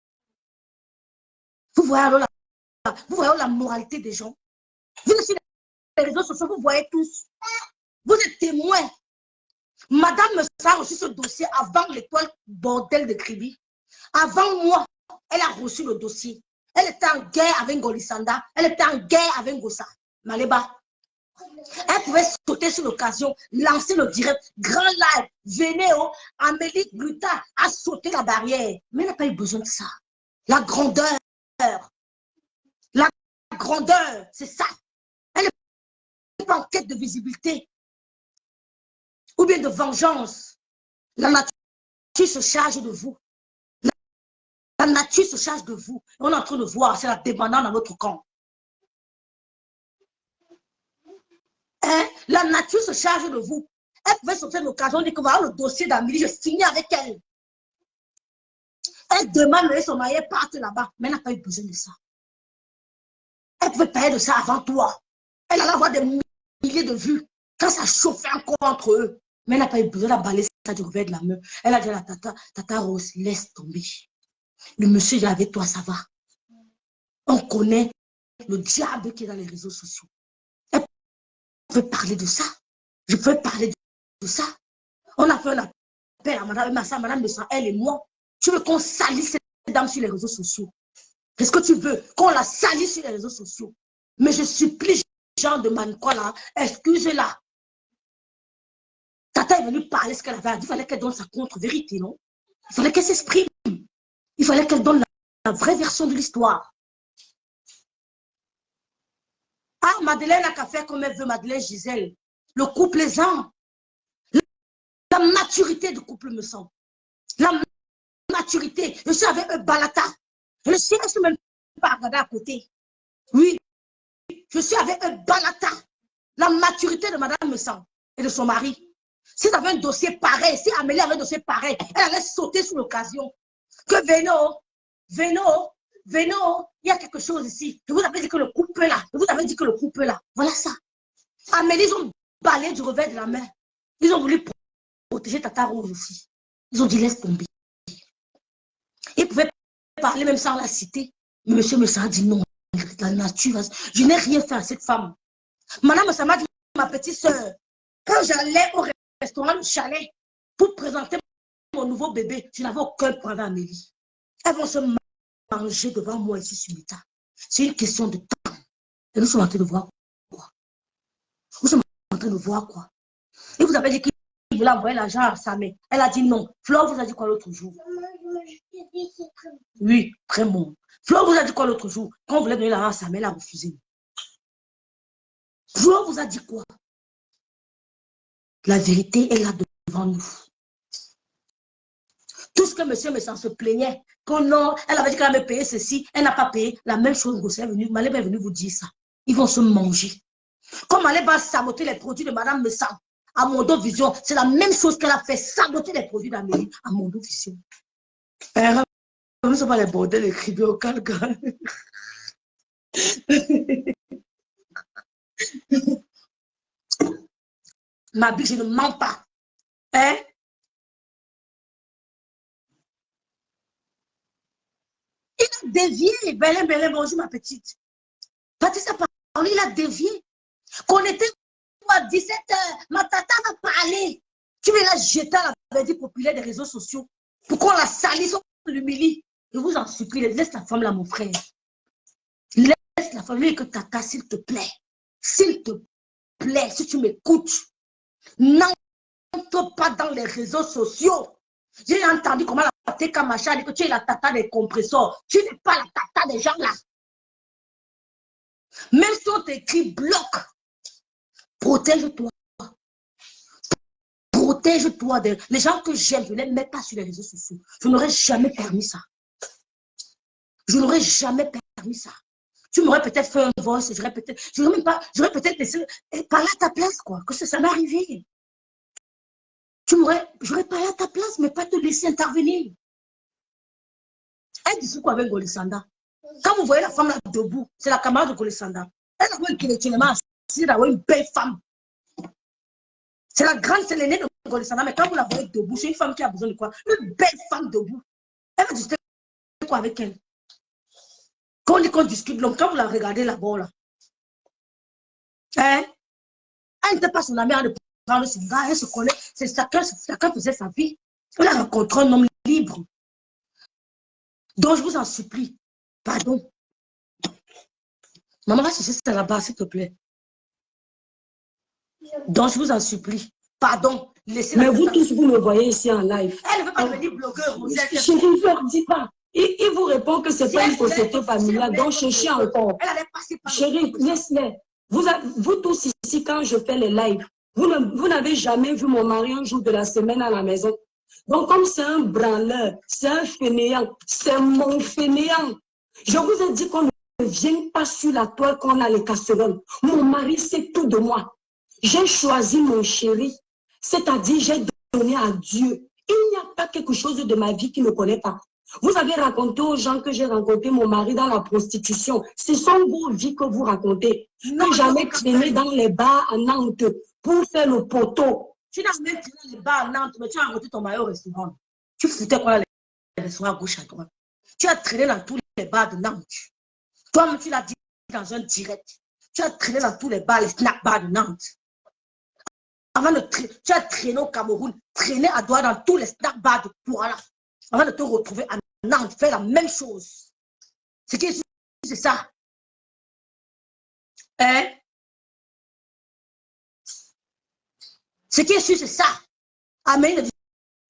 Vous voyez alors la moralité des gens. Vous êtes sur les réseaux sociaux, vous voyez tous. Vous êtes témoins. Madame me a reçu ce dossier avant l'étoile bordel de Kribi. Avant moi, elle a reçu le dossier. Elle était en guerre avec Golisanda. Elle était en guerre avec Gossa. Maleba. Elle pouvait sauter sur l'occasion, lancer le direct, grand live, venez, Amélie Gluta a sauté la barrière. Mais elle n'a pas eu besoin de ça. La grandeur, c'est ça. Elle n'est pas en quête de visibilité ou bien de vengeance. La nature se charge de vous. La nature se charge de vous. On est en train de voir, c'est la débandade dans notre camp. Hein? La nature se charge de vous. Elle pouvait sauter l'occasion, dire que voilà le dossier d'Amélie, je signe avec elle. Elle demande que son mari parte là-bas, mais elle n'a pas eu besoin de ça. Elle pouvait parler de ça avant toi. Elle allait avoir des milliers de vues quand ça chauffait encore entre eux. Mais elle n'a pas eu besoin de balayer ça du revers de la main. Elle a dit à la Tata Rose, laisse tomber. Le monsieur est avec toi, ça va. On connaît le diable qui est dans les réseaux sociaux. Elle peut parler de ça. Je peux parler de ça. On a fait un appel à madame de sang, elle et moi. Tu veux qu'on salisse cette dame sur les réseaux sociaux? Qu'est-ce que tu veux? Qu'on la salisse sur les réseaux sociaux? Mais je supplie Jean de Manquala, excusez-la. Tata est venue parler ce qu'elle avait à dire. Il fallait qu'elle donne sa contre-vérité, non? Il fallait qu'elle s'exprime. Il fallait qu'elle donne la vraie version de l'histoire. Ah, Madeleine n'a qu'à faire comme elle veut, Madeleine Gisèle. Le couple est en. La maturité du couple me semble. La maturité. Je suis avec un balata. Le chien ne se même pas regarder à côté. Oui, je suis avec un balata. La maturité de Madame Messan et de son mari. Si tu avais un dossier pareil, si Amélie avait un dossier pareil, elle allait sauter sur l'occasion. Que Véno, il y a quelque chose ici. Je vous avais dit que le couple là, je vous avais dit que le couple là, voilà ça. Amélie, ils ont balayé du revers de la main. Ils ont voulu protéger Tata Rouge aussi. Ils ont dit laisse tomber. Ils pouvaient parler même sans la citer. Mais monsieur Messan a dit non, la nature, je n'ai rien fait à cette femme. Madame Messan m'a dit, ma petite soeur, quand j'allais au restaurant du chalet pour présenter mon nouveau bébé, je n'avais aucun problème avec Amélie. Elles vont se manger devant moi ici sur l'état. C'est une question de temps. Et nous sommes en train de voir quoi? Nous sommes en train de voir quoi? Et vous avez dit qu'il voulait envoyer l'argent à sa mère. Elle a dit non. Flore vous a dit quoi l'autre jour? Oui, très bon. Flore vous a dit quoi l'autre jour? Quand vous voulez donner l'argent à sa mère, elle a refusé. Flore vous a dit quoi? La vérité est là devant nous. Tout ce que monsieur Messan se plaignait, que non, elle avait dit qu'elle avait payé ceci, elle n'a pas payé, la même chose, Malé est venu vous dire ça. Ils vont se manger. Comme Malé va saboter les produits de Madame Messan à Mondo Vision, c'est la même chose qu'elle a fait, saboter les produits d'Amélie à Mondo Vision. Nous ne sommes pas les bordels écrivés au Calga. Ma vie, je ne mens pas. Hein? Il a dévié. Belin, bonjour ma petite. Patricia parole, il a dévié. Qu'on était à 17h, ma tata va parler. Tu veux la jeter à la verdure populaire des réseaux sociaux pour qu'on la salisse, on l'humilie. Je vous en supplie, laisse la femme là, mon frère. Laisse la femme, lui que tata, s'il te plaît. S'il te plaît, si tu m'écoutes, n'entre pas dans les réseaux sociaux. J'ai entendu comment la TK machin dit que tu es la tata des compresseurs. Tu n'es pas la tata des gens là. Même si on t'écrit bloc, protège-toi. Protège-toi. Les gens que j'aime, je ne les mets pas sur les réseaux sociaux. Je n'aurais jamais permis ça. Je n'aurais jamais permis ça. Tu m'aurais peut-être fait un voice, j'aurais peut-être laissé parler à ta place, quoi. Que ça m'est arrivé. J'aurais parlé à ta place, mais pas te laisser intervenir. Elle dit quoi avec Golisanda? Quand vous voyez la femme là debout, c'est la camarade de Golisanda. Elle a intellectuellement assise d'avoir une belle femme. C'est la grande, c'est l'aînée de Golisanda, mais quand vous la voyez debout, c'est une femme qui a besoin de quoi? Une belle femme debout. Elle va discuter quoi avec elle? Quand on dit qu'on discute l'homme, quand vous la regardez là-bas, là, hein? Elle n'était pas son amie de prendre son gars, elle se connaît, c'est chacun faisait sa vie. Elle a rencontré un homme libre. Donc je vous en supplie, pardon. Maman va chercher ça là-bas, s'il te plaît. Donc je vous en supplie, pardon. Mais vous tous, vous me voyez ici en live. Elle ne veut pas devenir blogueur. Je ne leur dis pas. Il vous répond que ce n'est pas une société familiale, donc cherchez encore. Chérie, laisse-les. Vous tous ici, quand je fais les lives, vous n'avez jamais vu mon mari un jour de la semaine à la maison. Donc, comme c'est un branleur, c'est un fainéant, c'est mon fainéant. Je vous ai dit qu'on ne vient pas sur la toile qu'on a les casseroles. Mon mari sait tout de moi. J'ai choisi mon chéri, c'est-à-dire j'ai donné à Dieu. Il n'y a pas quelque chose de ma vie qu'il ne connaît pas. Vous avez raconté aux gens que j'ai rencontré mon mari dans la prostitution. Ce sont vos vies que vous racontez. Que j'allais traîner dans les bars à Nantes pour faire le poteau. Tu n'as même traîné dans les bars à Nantes, mais tu as rencontré ton mari au restaurant. Tu foutais quoi dans les restaurants à gauche à droite. Tu as traîné dans tous les bars de Nantes. Toi-même, tu l'as dit dans un direct. Tu as traîné dans tous les bars, les snack bars de Nantes. Tu as traîné au Cameroun, traîné à Douala dans tous les snack bars de Douala. Avant de te retrouver à Nantes, faire la même chose. Ce qui est sûr, c'est ça. Hein? Ce qui est sûr, c'est ça. Amélie ne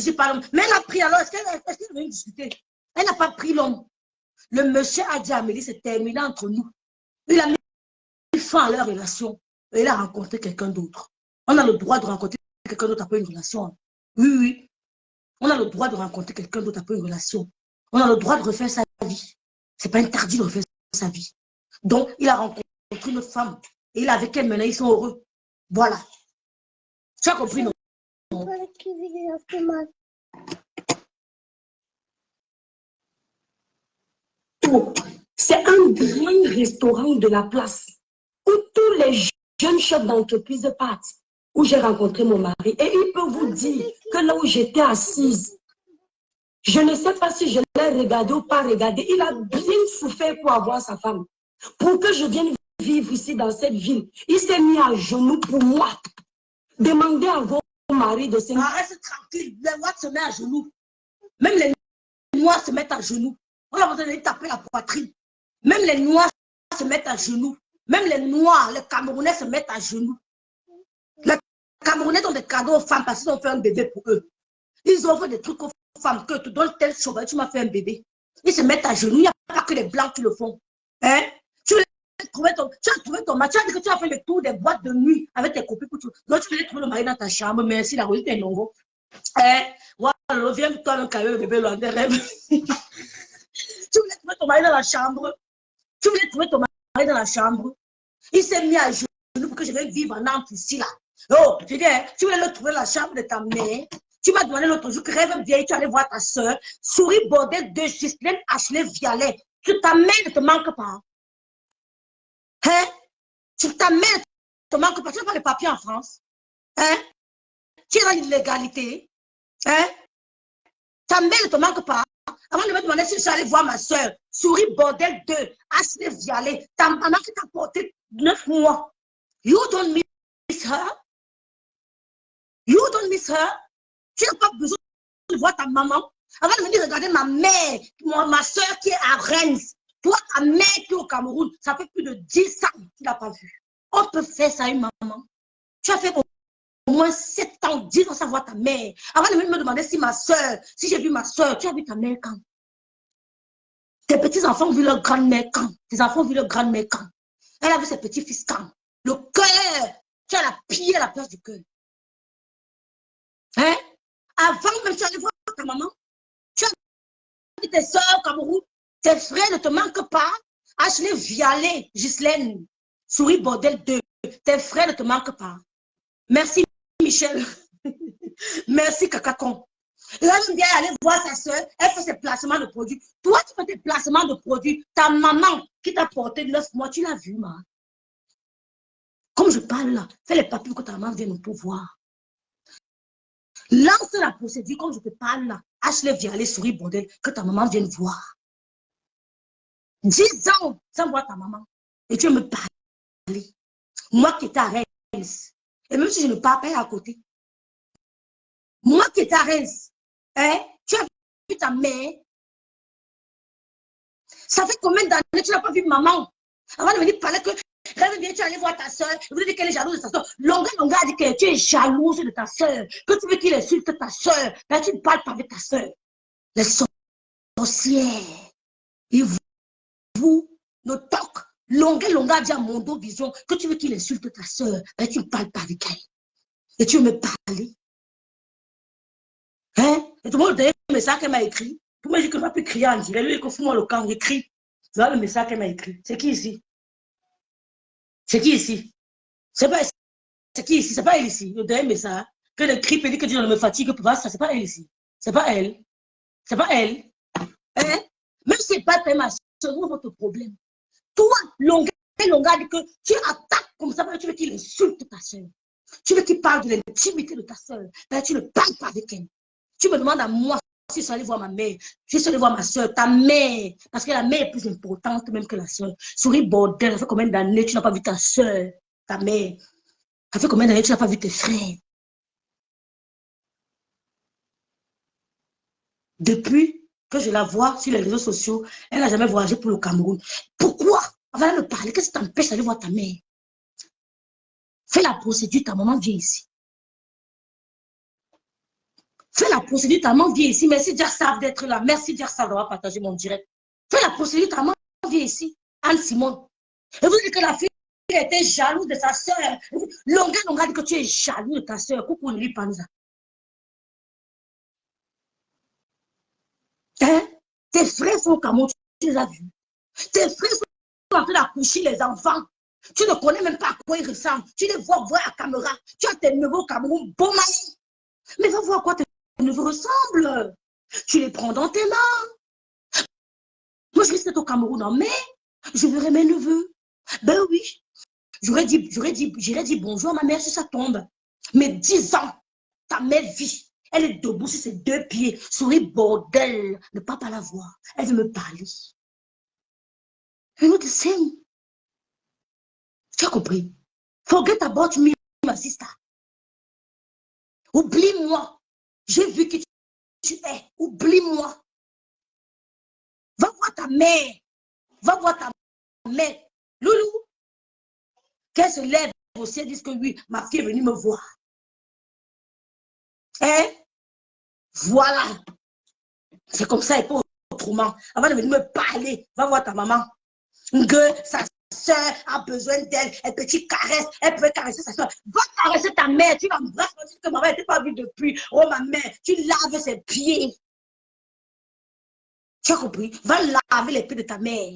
dit pas l'homme. Mais elle a pris alors, est-ce qu'elle veut discuter? Elle n'a pas pris l'homme. Le monsieur a dit à Amélie, c'est terminé entre nous. Il a mis fin à leur relation. Et il a rencontré quelqu'un d'autre. On a le droit de rencontrer quelqu'un d'autre après une relation. Oui, oui. On a le droit de rencontrer quelqu'un d'autre après une relation. On a le droit de refaire sa vie. Ce n'est pas interdit de refaire sa vie. Donc, il a rencontré une femme. Et il est avec elle maintenant, ils sont heureux. Voilà. Tu as compris, non? C'est un grand restaurant de la place où tous les jeunes chefs d'entreprise partent, où j'ai rencontré mon mari. Et il peut vous dire que là où j'étais assise, je ne sais pas si je l'ai regardé ou pas regardé. Il a bien souffert pour avoir sa femme. Pour que je vienne vivre ici dans cette ville, il s'est mis à genoux pour moi. Demandez à vos maris de se... Reste tranquille, les Noirs se mettent à genoux. Même les Noirs se mettent à genoux. On a besoin de taper la poitrine. Même les Noirs se mettent à genoux. Même les Noirs, les Camerounais se mettent à genoux. Les Camerounais donnent des cadeaux aux femmes parce qu'ils ont fait un bébé pour eux. Ils offrent des trucs aux femmes que tu donnes tel chose, tu m'as fait un bébé. Ils se mettent à genoux. Il n'y a pas que les Blancs qui le font. Hein? Tu as trouvé ton mari. Tu as dit que tu as fait le tour des boîtes de nuit avec tes copines. Donc tu voulais trouver le mari dans ta chambre. Merci, la rosette est longue. Hein? Voilà, viens toi même cailler le bébé loin des rêves. Tu voulais trouver ton mari dans la chambre. Tu voulais trouver ton mari dans la chambre. Il s'est mis à genoux pour que je vais vivre en Nantes ici là. Oh, tu dis, tu voulais le trouver dans la chambre de ta mère. Tu m'as demandé l'autre jour que rêve vieille, tu allais voir ta soeur. Souris bordel de Ghislaine Ashley Vialet. Ta mère ne te manque pas. Hein? Ta mère ne te manque pas. Tu n'as pas de papier en France. Hein? Tu es dans l'illégalité. Hein? Ta mère ne te manque pas. Avant de me demander si j'allais voir ma soeur, souris bordel de Ashley Vialet. Ta maman qui t'a porté 9 mois. You don't miss her. You don't miss her. Tu n'as pas besoin de voir ta maman. Avant de venir regarder ma mère, ma soeur qui est à Rennes. Toi, ta mère qui est au Cameroun, ça fait plus de 10 ans que tu ne l'as pas vue. On peut faire ça à une maman. Tu as fait au moins 7 ans, 10 ans sans voir ta mère. Avant de venir me demander si ma soeur, si j'ai vu ma soeur, tu as vu ta mère quand? Tes petits-enfants ont vu leur grand-mère quand? Tes enfants ont vu leur grand-mère quand? Elle a vu ses petits-fils quand? Le cœur, tu as la pillé à la place du cœur. Hein? Avant même, tu allais voir ta maman. Tu as vu tes soeurs au Cameroun. Tes frères ne te manquent pas. Ashley Vialet, Ghislaine, souris bordel 2. Tes frères ne te manquent pas. Merci, Michel. Merci, Kakakon. Elle aime bien aller voir sa soeur. Elle fait ses placements de produits. Toi, tu fais tes placements de produits. Ta maman qui t'a porté 9 mois, tu l'as vu, ma. Comme je parle là, fais les papiers pour que ta maman vienne nous voir. Lance la procédure comme je te parle là. Ashley Vialet, souris bordel, que ta maman vienne voir. 10 ans sans voir ta maman. Et tu veux me parler. Moi qui étais à Rennes. Et même si je ne parle pas à côté. Moi qui étais à Rennes. Hein? Tu as vu ta mère. Ça fait combien d'années que tu n'as pas vu maman? Avant de venir parler que rêve bien, tu allais voir ta soeur. Vous dites qu'elle est jalouse de ta soeur. Longa a dit que tu es jalouse de ta soeur. Que tu veux qu'il insulte ta soeur. Mais tu ne parles pas avec ta soeur. Les sorcières. Et vous, nos tocs. Longa a dit à Mondo Vision que tu veux qu'il insulte ta soeur. Mais tu ne parles pas avec elle. Et tu veux me parler. Hein? Et tout le monde a le message qu'elle m'a écrit. Tout le monde dit que je ne vais plus crier en direct. Lui, il confond-moi le camp, écrit. Voilà le message qu'elle m'a écrit. C'est qui ici? C'est qui ici? C'est qui ici? C'est pas elle ici. Le dernier message. Que le cri peut dire que Dieu ne me fatigue pas. Ça, c'est pas elle ici. C'est pas elle. C'est pas elle. Hein? Même si c'est pas ta ma soeur, c'est votre problème. Toi, Longa dit que tu attaques comme ça, tu veux qu'il insulte ta soeur. Tu veux qu'il parle de l'intimité de ta soeur. Tu ne parles pas avec elle. Tu me demandes à moi si je suis allée voir ma mère, si je suis allée voir ma soeur, ta mère, parce que la mère est plus importante même que la soeur. Souris bordel, ça fait combien d'années tu n'as pas vu ta soeur, ta mère? Ça fait combien d'années tu n'as pas vu tes frères? Depuis que je la vois sur les réseaux sociaux, elle n'a jamais voyagé pour le Cameroun. Pourquoi? Avant de me parler, qu'est-ce qui t'empêche d'aller voir ta mère? Fais la procédure, ta maman vient ici. Fais la procédure, ta maman vient ici. Merci Diarsab d'être là. Merci Diarsab d'avoir partagé mon direct. Fais la procédure, ta maman vient ici. Anne Simone. Et vous dites que la fille était jalouse de sa soeur. Longa dit que tu es jaloux de ta soeur. Coucou, ne lis pas nous. Tes frères sont au Cameroun, tu les as vus. Tes frères sont en train d'accoucher les enfants. Tu ne connais même pas à quoi ils ressemblent. Tu les vois voir à la caméra. Tu as tes neveux au Cameroun, bon mari. Mais va voir à quoi tes neveux ressemblent. Tu les prends dans tes mains. Moi, je risque d'être au Cameroun en mai. Je verrai mes neveux. Ben oui. J'irai dire bonjour à ma mère si ça tombe. Mais 10 ans, ta mère vit. Elle est debout sur ses 2 pieds. Souris, bordel. Ne pas la voir. Elle veut me parler. You know the same. Tu as compris? Forget about me, ma sister. Oublie-moi. J'ai vu que tu es. Oublie-moi. Va voir ta mère. Va voir ta mère. Loulou. Qu'elle se lève aussi et dise que oui, ma fille est venue me voir. Hein? Voilà. C'est comme ça et pas autrement. Avant de venir me parler, va voir ta maman. Que sa soeur a besoin d'elle, elle peut caresse, elle peut caresser sa soeur. Va caresser ta mère, tu l'embrasses, tu dis que maman n'était pas vue depuis. Oh ma mère, tu laves ses pieds. Tu as compris? Va laver les pieds de ta mère.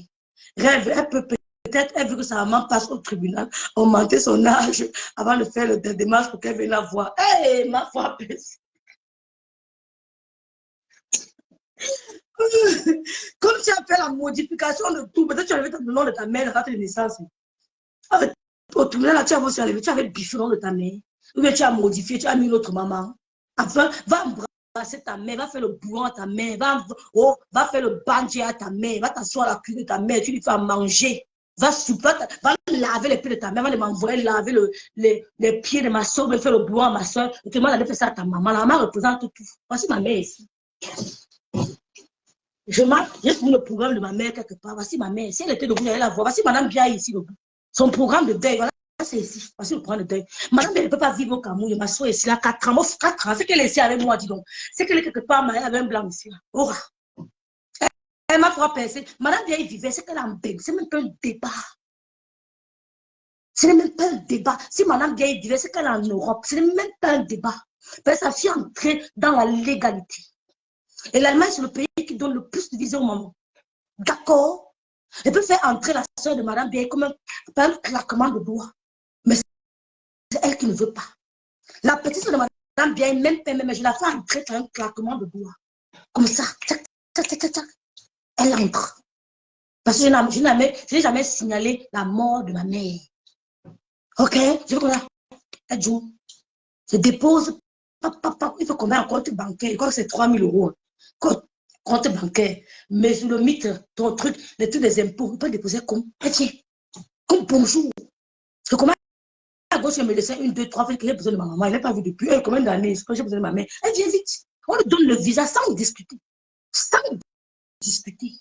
Rêve, elle peut peut-être, elle veut que sa maman passe au tribunal, augmenter son âge avant de faire le démarche pour qu'elle vienne la voir. Hé, hey, ma foi, comme tu as fait la modification de tout, peut-être tu as levé le nom de ta mère, la date de naissance. Au tribunal, là, tu as aussi enlevé, tu avais le biffon de ta mère. Ou bien tu as modifié, tu as mis une autre maman. Enfin, va embrasser ta mère, va faire le bouillon à ta mère, va faire le bandit à ta mère, va t'asseoir à la cuisine de ta mère, tu lui fais à manger. Va laver les pieds de ta mère, va m'envoyer laver les pieds de ma soeur, va faire le bouillon à ma soeur. Et tu m'as fait ça à ta maman. La maman représente tout. Voici ma mère ici. J'ai mis le programme de ma mère quelque part. Voici ma mère. Si elle était debout, j'allais la voir. Voici Madame Bia ici. Son programme de deuil. Voilà, c'est ici. Voici le programme de deuil. Madame Bia ne peut pas vivre au Cameroun. Ma soeur ici, là, 4 ans. 4 ans. C'est qu'elle est ici avec moi, dis donc. C'est qu'elle est quelque part mariée avec un blanc ici. Là. Aura. Elle m'a fait penser. Madame Bia vivait. C'est qu'elle a un bébé. C'est même pas un débat. Ce n'est même pas un débat. Si Madame Bia vivait, c'est qu'elle est en Europe. Ce n'est même pas un débat. Parce que sa fille est entrée dans la légalité. Et l'Allemagne, c'est le pays qui donne le plus de visas aux mamans. D'accord? Elle peut faire entrer la soeur de Madame Biaye comme un claquement de doigts. Mais c'est elle qui ne veut pas. La petite soeur de Madame Biaye, même pas, mais je la fais entrer par un claquement de doigts. Comme ça. Tchac, tchac, tchac, tchac, tchac. Elle entre. Parce que je n'ai jamais signalé la mort de ma mère. Ok? Je veux qu'on a. Elle joue. Je dépose. Il faut combien en compte bancaire? Je crois que c'est 3 000 €. Compte bancaire, mais sur le mythe, ton truc, les trucs des impôts, on peut déposer comme, tiens, comme bonjour. Parce que comment à gauche, je me laisse 1, 2, 3 fois que j'ai besoin de ma maman, elle n'a pas vu depuis combien d'années, quand j'ai besoin de ma mère, elle vient vite. On lui donne le visa sans discuter. Sans discuter.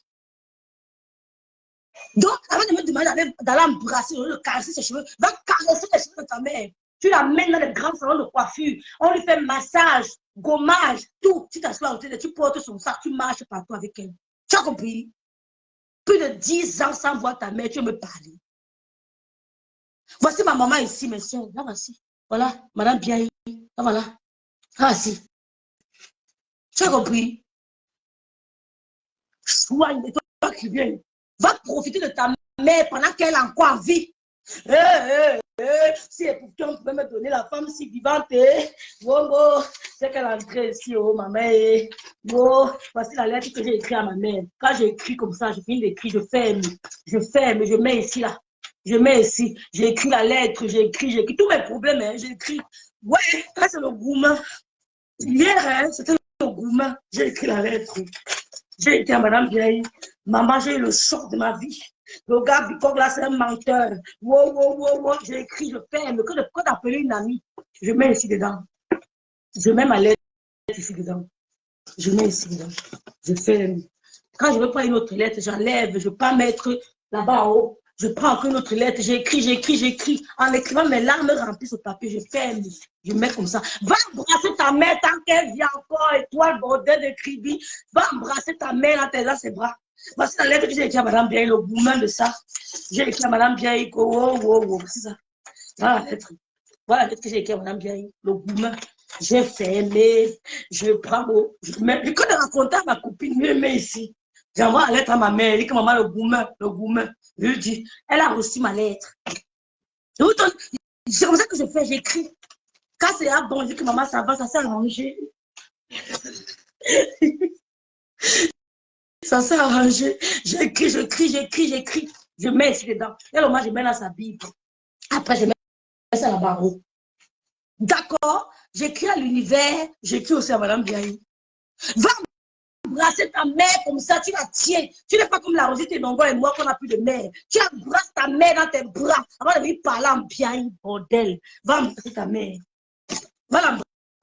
Donc, avant de me demander d'aller embrasser, de caresser ses cheveux, va caresser les cheveux de ta mère. Tu l'amènes dans les grands salons de coiffure, on lui fait massage, gommage, tout. Tu t'assois à côté, tu portes son sac, tu marches partout avec elle. Tu as compris? Plus de 10 ans sans voir ta mère, tu veux me parler. Voici ma maman ici, mes soeurs. Là, voici. Voilà, Madame Biaye. Là, voilà. Là, voici. Tu as compris? Soigne de toi qui viens. Va profiter de ta mère pendant qu'elle est encore en vie. Si pourtant on pouvait me donner la femme si vivante, c'est qu'elle est entrée ici, oh maman. Voici la lettre que j'ai écrite à ma mère. Quand j'écris comme ça, je finis d'écrire, je ferme, je mets ici là. Je mets ici, j'ai écrit la lettre, j'ai écrit tous mes problèmes, hein, j'ai écrit. Ouais, ça c'est le gourmand. Hier, hein, c'était le gourmand. J'ai écrit la lettre. J'ai été à Madame Biaye. Maman, j'ai eu le choc de ma vie. Le gars, Bicog, là, c'est un menteur. Wow. J'ai écrit, je ferme. Que d'appeler une amie. Je mets ici dedans. Je mets ma lettre ici dedans. Je mets ici dedans. Je ferme. Quand je veux prendre une autre lettre, j'enlève. Je ne veux pas mettre là-bas en haut. Je prends encore une autre lettre. J'écris. En écrivant, mes larmes remplissent au papier. Je ferme. Je mets comme ça. Va embrasser ta mère tant qu'elle vit encore. Et toi, le bordel de Kribi. Va embrasser ta mère en dans ses bras. Voici la lettre que j'ai écrite à Madame Biaye, le gourmand de ça. J'ai écrit à Madame Biaye. C'est ça. Voilà la lettre. Voilà la lettre que j'ai écrite à Madame Biaye, le gourmand. J'ai fermé. Je prends. Je connais raconter à ma copine. Je mets ici. J'envoie la lettre à ma mère. Elle dit que maman, le gourmet. Je lui dis, elle a reçu ma lettre. C'est comme ça que je fais, j'écris. Quand c'est bon, je dis que maman, ça va, ça s'est arrangé. Ça s'est arrangé. J'écris. Je mets ici dedans. Et le moment, je mets dans sa Bible. Après, je mets ça là-bas en haut. D'accord? J'écris à l'univers. J'écris aussi à Madame Biaï. Va embrasser ta mère comme ça, tu la tiens. Tu n'es pas comme la Rosette et Nongo et moi qu'on n'a plus de mère. Tu embrasses ta mère dans tes bras avant de venir parler en Biaï, bordel. Va embrasser ta mère. Va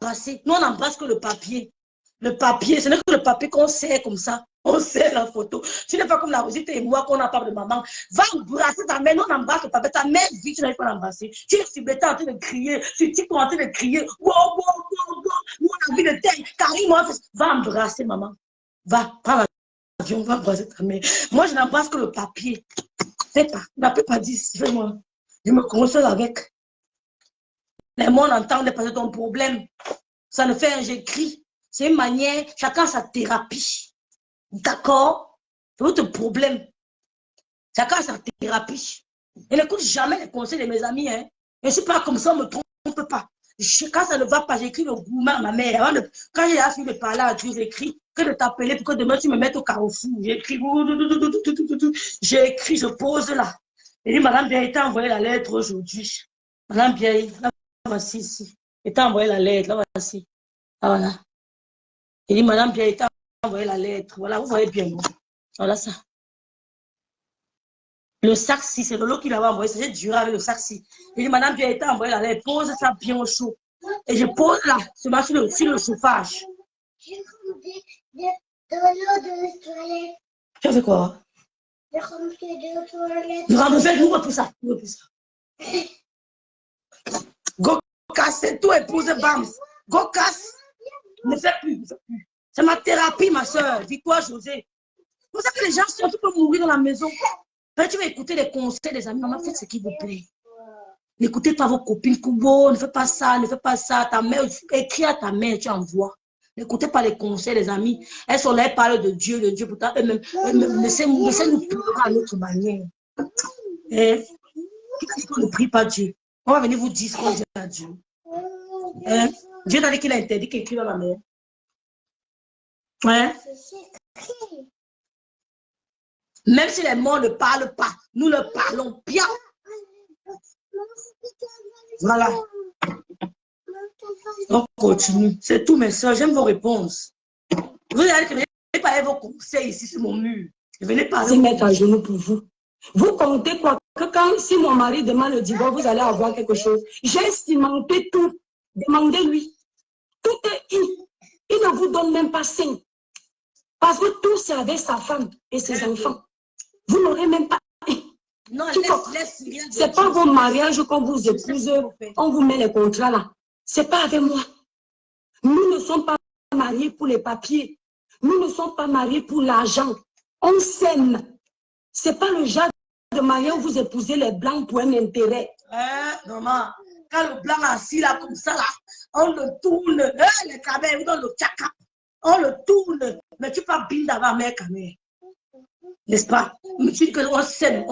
l'embrasser. Nous, on n'embrasse que le papier. Le papier, ce n'est que le papier qu'on serre comme ça. On serre la photo. Tu n'es pas comme la Rosette et moi qu'on n'a pas de maman. Va embrasser ta mère. Nous, on embrasse le papier. Ta mère vit, tu n'arrives pas à l'embrasser. Tu es sur en train de crier. Tu es en train de crier. Wow. Nous, on a envie de terre. Karim, va embrasser maman. Va, prends l'avion, va embrasser ta mère. Moi, je n'embrasse que le papier. Fais pas. Ne peux pas dire, fais-moi. Je me console avec. Les mots n'entendent pas ton problème. Ça ne fait un j'écris. C'est une manière, chacun sa thérapie. D'accord? C'est votre problème. Chacun sa thérapie. Et n'écoute jamais les conseils de mes amis. Hein. Je ne suis pas comme ça, on ne me trompe pas. Quand ça ne va pas, j'écris le gourmet à ma mère. Quand j'ai fini de parler à Dieu, j'écris que de t'appeler pour que demain tu me mettes au carrefour. J'écris, je pose là. Et dit, Madame Biaï t'a envoyé la lettre aujourd'hui. Madame Biaï, là, voici ici. Et t'a envoyé la lettre, là, voici. Ah, voilà. Il dit, Madame Biaï t'a envoyé la lettre. Voilà, vous voyez bien. Voilà ça. Le sac-ci, c'est Lolo qui l'avait envoyé. C'est dur avec le sac-ci. Il dit, Madame Biaï t'a envoyé la lettre. Pose ça bien au chaud. Et je pose là, sur le chauffage. J'ai rempli de l'eau de toilette. Tu as fait quoi? J'ai rempli de toilette. Tu remplis, ouvre tout ça. Go casse tout, épouse Bams. Go casse. Ne fais plus. C'est ma thérapie, ma soeur. Dis-toi, José. C'est pour ça que les gens sont, tu peux mourir dans la maison. Quand tu vas écouter les conseils des amis, maman, faites ce qui vous plaît. N'écoutez pas vos copines, Kubo, ne fais pas ça. Ta mère, écris à ta mère, tu envoies. N'écoutez pas les conseils des amis. Elles sont là, elles parlent de Dieu, pourtant eux-mêmes, laissez-nous pleurer à notre manière. Et qui t'a dit qu'on ne prie pas Dieu? On va venir vous dire ce qu'on dit à Dieu. Hein? Dieu t'a dit qu'il a interdit qu'il écrive à ma mère. Hein? Même si les morts ne parlent pas, nous le parlons bien. Voilà. On continue. C'est tout, mes soeurs. J'aime vos réponses. Vous allez que venez parler vos conseils ici sur mon mur. Venez parler. Se mettre à genoux pour vous. Vous comptez quoi? Que quand, si mon mari demande le divorce, vous allez avoir quelque chose. J'ai cimenté tout. Demandez-lui. Tout est il ne vous donne même pas 5. Parce que tout, c'est avec sa femme et ses enfants. Vous n'aurez même pas. Non, laisse. C'est pas vos mariages qu'on vous épouse, on vous met les contrats là. C'est pas avec moi. Nous ne sommes pas mariés pour les papiers. Nous ne sommes pas mariés pour l'argent. On s'aime. C'est pas le genre de mariage où vous épousez les blancs pour un intérêt. Maman, quand le blanc est assis là comme ça, là, on le tourne. Les caméras, on le tchaka. On le tourne. Mais tu pas bien d'avoir mes caméras. N'est-ce pas? Mais tu dis qu'on s'aime.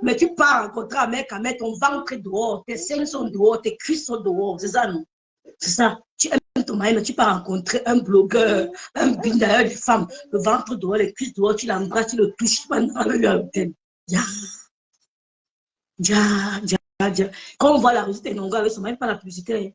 Mais tu pars rencontrer un mec, ton ventre est dehors, tes seins sont dehors, tes cuisses sont dehors. C'est ça, non? C'est ça. Tu aimes ton mari, mais tu pars rencontrer un blogueur, un bindeur de femme, le ventre dehors, les cuisses dehors, tu l'embrasses, tu le touches pendant le hôtel. Quand on voit la Rosette Nongo avec son mari, pas la publicité.